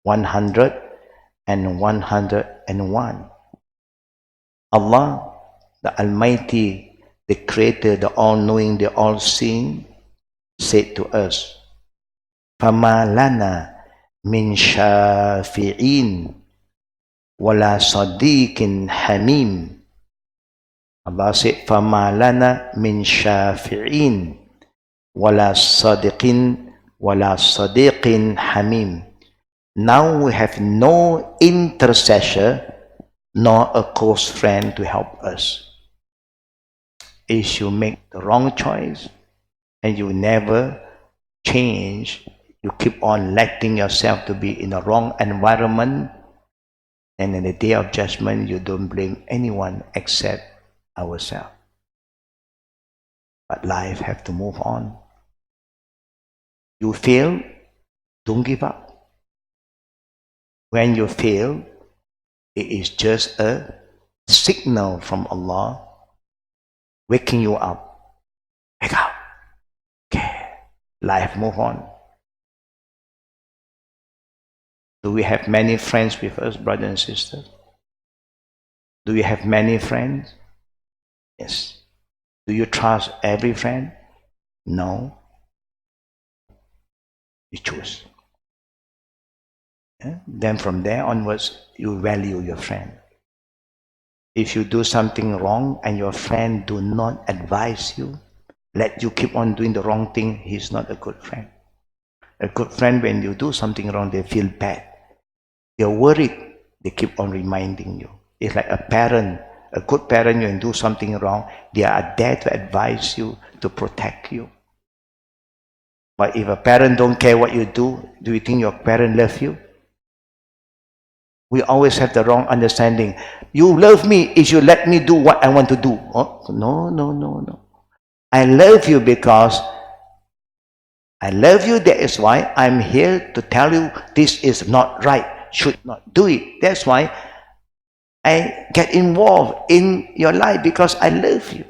100 and 101. Allah, the Almighty, the Creator, the All-Knowing, the All-Seeing, said to us, فَمَا لَنَا مِنْ شَافِعِينَ وَلَا صَدِيقٍ حَمِيمٍ. Allah said, فَمَا لَنَا مِنْ شَافِعِينَ وَلَا صَدِقٍ وَلَا صَدِيقٍ حَمِيمٍ. Now we have no intercessor nor a close friend to help us. If you make the wrong choice and you never change, you keep on letting yourself to be in the wrong environment, and in the day of judgment, you don't blame anyone except ourselves. But life have to move on. You fail, don't give up. When you fail, it is just a signal from Allah waking you up. Wake up. Okay. Life move on. Do we have many friends with us, brothers and sisters? Do you have many friends? Yes. Do you trust every friend? No. You choose. Yeah? Then from there onwards, you value your friend. If you do something wrong and your friend do not advise you, let you keep on doing the wrong thing, he's not a good friend. A good friend, when you do something wrong, they feel bad. They're worried. They keep on reminding you. It's like a parent. A good parent, you do something wrong, they are there to advise you, to protect you. But if a parent don't care what you do you think your parent love you? We always have the wrong understanding. You love me if you let me do what I want to do. Oh, no. I love you because I love you. That is why I'm here to tell you this is not right. Should not do it. That's why I get involved in your life, because I love you.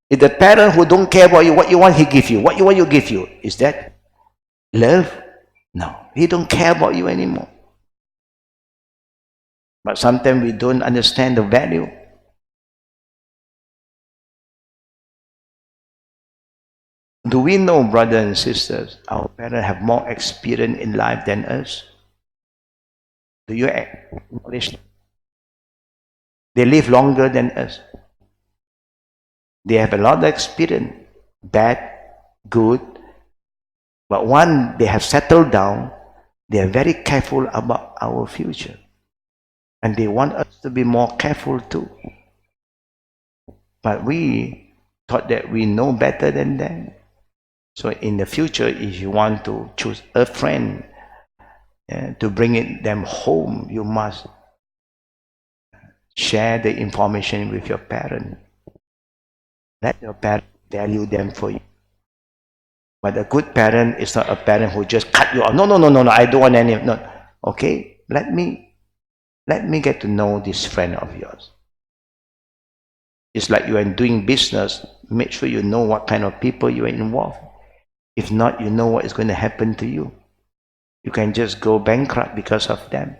If the parent who don't care about you, what you want, he give you. What you want, you give you. Is that love? No. He don't care about you anymore. But sometimes we don't understand the value. Do we know, brothers and sisters, our parents have more experience in life than us? Do you acknowledge? They live longer than us. They have a lot of experience, bad, good. But once they have settled down, they are very careful about our future. And they want us to be more careful too. But we thought that we know better than them. So in the future, if you want to choose a friend to bring them home, you must share the information with your parent. Let your parent value them for you. But a good parent is not a parent who just cut you off. No, I don't want any. No. Okay, let me get to know this friend of yours. It's like you are doing business. Make sure you know what kind of people you are involved. If not, you know what is going to happen to you. You can just go bankrupt because of them.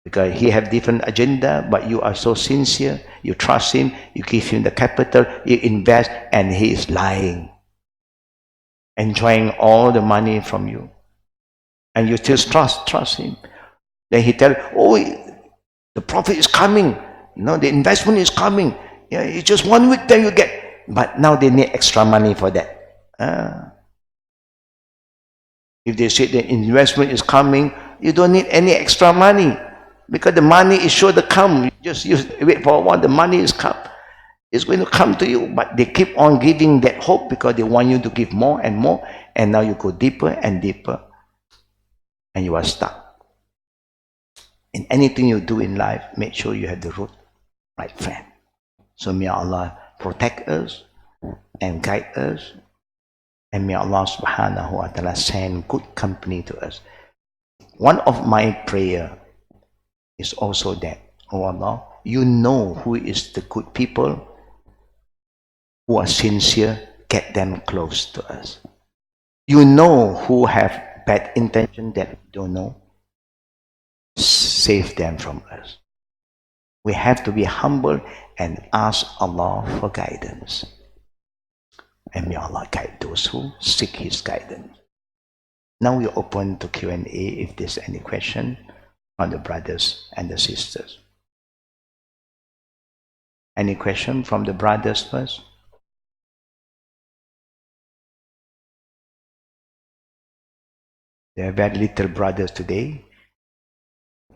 Because he have different agenda, but you are so sincere, you trust him, you give him the capital, you invest, and he is lying, enjoying all the money from you. And you still trust him. Then he tell, oh, the profit is coming. No, the investment is coming. Yeah, it's just 1 week, then you get. But now they need extra money for that. If they say the investment is coming, you don't need any extra money, because the money is sure to come. You just wait for a while, the money is come. It's going to come to you. But they keep on giving that hope because they want you to give more and more. And now you go deeper and deeper. And you are stuck. In anything you do in life, make sure you have the right friend. So may Allah protect us and guide us. And may Allah subhanahu wa ta'ala send good company to us. One of my prayer is also that, oh Allah, you know who is the good people, who are sincere, get them close to us. You know who have bad intention that you don't know. Save them from us. We have to be humble and ask Allah for guidance. And may Allah guide those who seek His guidance. Now we open to Q&A if there's any question from the brothers and the sisters. Any question from the brothers first? There are very little brothers today.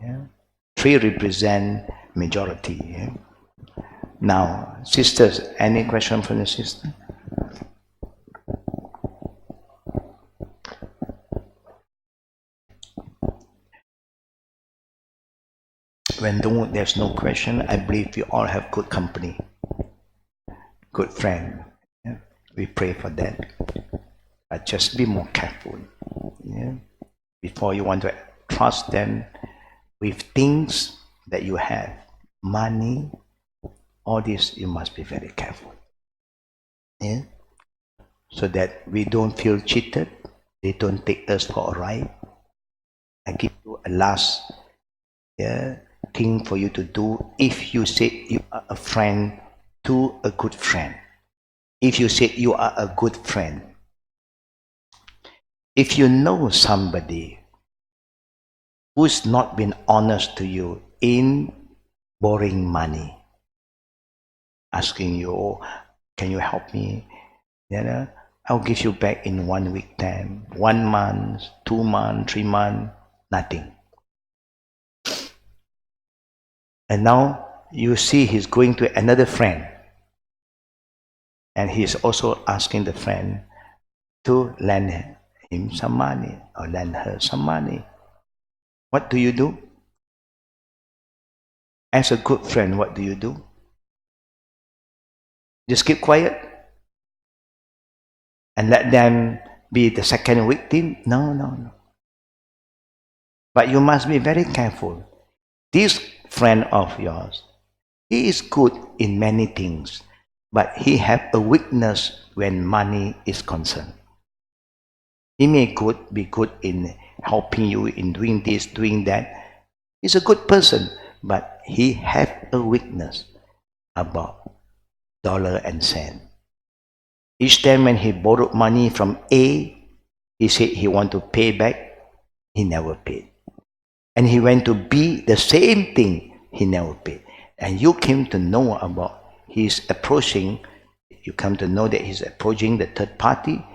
Yeah. 3 represent majority. Yeah. Now, sisters, any question from the sister? When there's no question, I believe we all have good company, good friend. Yeah. We pray for that. But just be more careful. Yeah. Before you want to trust them with things that you have, money, all this, you must be very careful. Yeah. So that we don't feel cheated. They don't take us for a ride. I give you a last thing for you to do. If you say you are a friend to a good friend, if you say you are a good friend, if you know somebody who's not been honest to you in borrowing money, asking you, oh, can you help me? I'll give you back in 1 week time, 1 month, 2 months, 3 months, nothing. And now you see he's going to another friend, and he's also asking the friend to lend him some money or lend her some money. What do you do? As a good friend, what do you do? Just keep quiet and let them be the second victim? No. But you must be very careful. This friend of yours, he is good in many things, but he have a weakness when money is concerned. He may be good in helping you in doing this, doing that. He's a good person, but he have a weakness about dollar and cent. Each time when he borrowed money from A, he said he want to pay back, he never paid. And he went to B, the same thing, he never paid. And you came to know about he's approaching, you come to know that he's approaching the third party,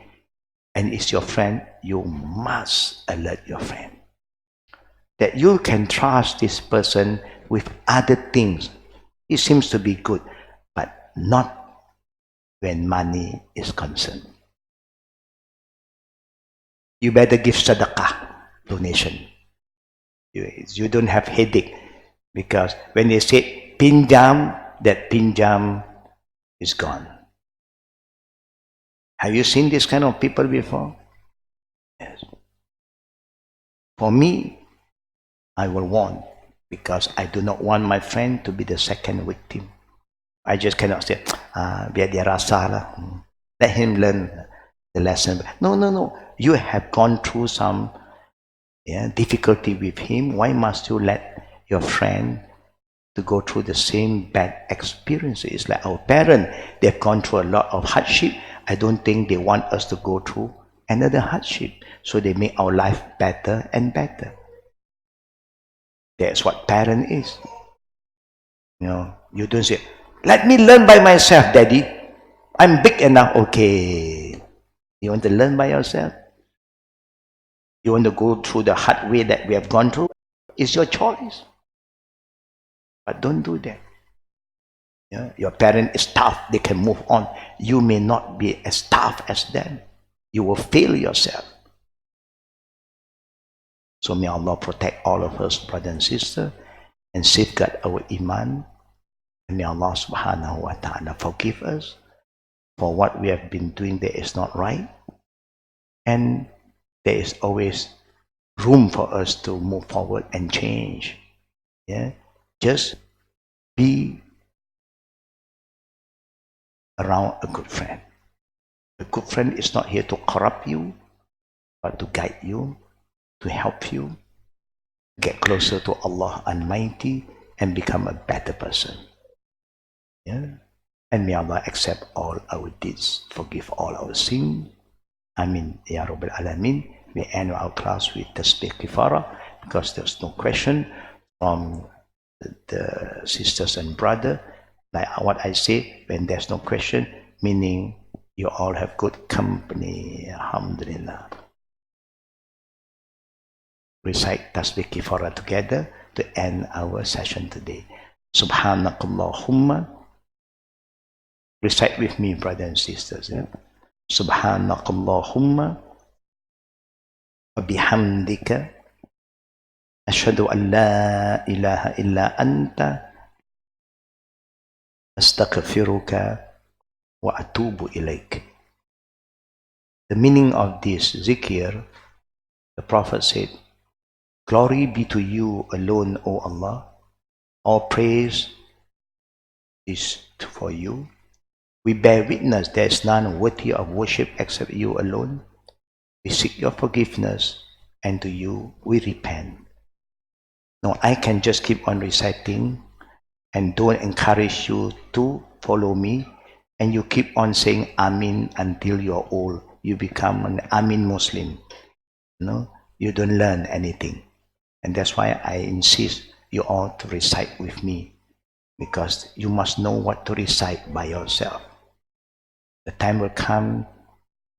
and it's your friend. You must alert your friend that you can trust this person with other things. He seems to be good, but not when money is concerned. You better give sadaqah, donation. You don't have headache, because when they say pinjam, that pinjam is gone. Have you seen this kind of people before? Yes. For me, I will warn, because I do not want my friend to be the second victim. I just cannot say, biar dia rasa lah. Let him learn the lesson. No. You have gone through some difficulty with him. Why must you let your friend to go through the same bad experiences? Like our parents, they've gone through a lot of hardship. I don't think they want us to go through another hardship. So they make our life better and better. That's what parent is. You don't say, let me learn by myself, Daddy. I'm big enough. Okay. You want to learn by yourself? You want to go through the hard way that we have gone through? It's your choice. But don't do that. Your parent is tough, they can move on. You may not be as tough as them. You will fail yourself. So may Allah protect all of us, brothers and sisters, and safeguard our iman. And may Allah subhanahu wa ta'ala forgive us for what we have been doing that is not right. And there is always room for us to move forward and change. Just be around a good friend. A good friend is not here to corrupt you. but to guide you, to help you get closer to Allah Almighty and become a better person. Yeah? And may Allah accept all our deeds, forgive all our sins. Amin. Ya Rabbil Alameen. We end our class with Tasbih Kifara because there's no question from the sisters and brother. Like what I say, when there's no question, meaning you all have good company. Alhamdulillah. Recite Tasbih Kifara together to end our session today. Subhanakallahumma. Recite with me, brothers and sisters. Yeah? Subhanakallahumma wa bihamdika ashhadu an la ilaha illa anta astaghfiruka wa atubu ilaik. The meaning of this zikr, the Prophet said, Glory be to you alone, O Allah. All praise is for you. We bear witness there is none worthy of worship except you alone. We seek your forgiveness, and to you we repent. Now I can just keep on reciting and don't encourage you to follow me, and you keep on saying Amin until you're old. You become an Amin Muslim. No, you don't learn anything. And that's why I insist you all to recite with me, because you must know what to recite by yourself. The time will come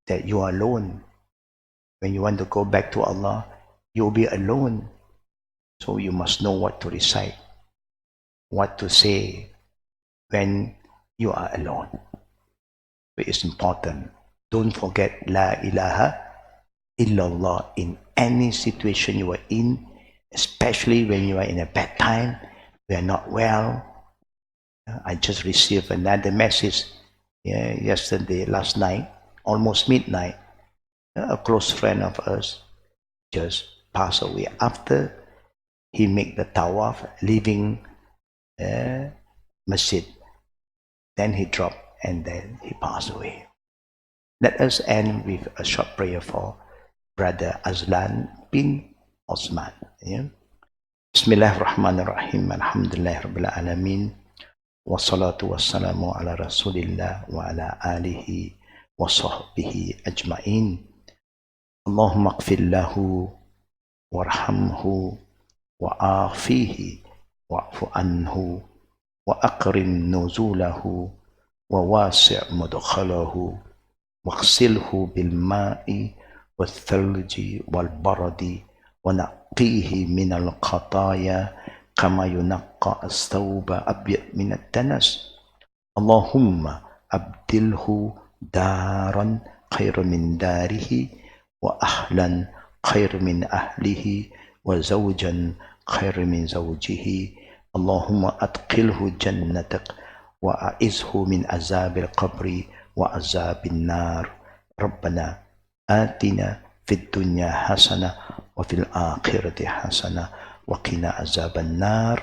that you are alone. When you want to go back to Allah, you'll be alone. So you must know what to recite, what to say when you are alone. So it's important. Don't forget La ilaha illallah in any situation you are in, especially when you are in a bad time, we are not well. I just received another message yesterday, last night, almost midnight. A close friend of us just passed away after he made the tawaf, leaving masjid. Then he dropped and then he passed away. Let us end with a short prayer for Brother Azlan bin Osman. Yeah? Bismillahirrahmanirrahim. Alhamdulillahirabbil alamin. Wassalatu wassalamu ala Rasulillah wa ala alihi wa sahbihi ajma'in. Allahumma ighfir lahu warhamhu wa afihi wa'fu anhu wa akrim nuzulahu wa wasi' mudkhalahu waghsilhu bil ma'i wal thalji wal baradi wa naqqihi min al khataya kama yunaqqa as-thawba abyad min ad-danas. Allahumma abdilhu daran khairan min darihi wa ahlan khairan min ahlihi wa zawjan khairan min zawjihi. Allahumma adkhilhu jannatak wa a'izhu min azabil qabri wa azabil nar. Rabbana atina fid dunya hasanah wa fil akhirati hasanah wa qina azaban nar.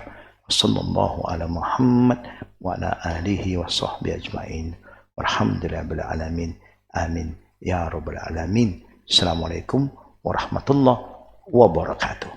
Sallallahu ala Muhammad wa ala alihi wa sahbihi ajma'in. Walhamdulillahil alamin. Amin ya rabbal alamin. Assalamualaikum warahmatullahi wabarakatuh.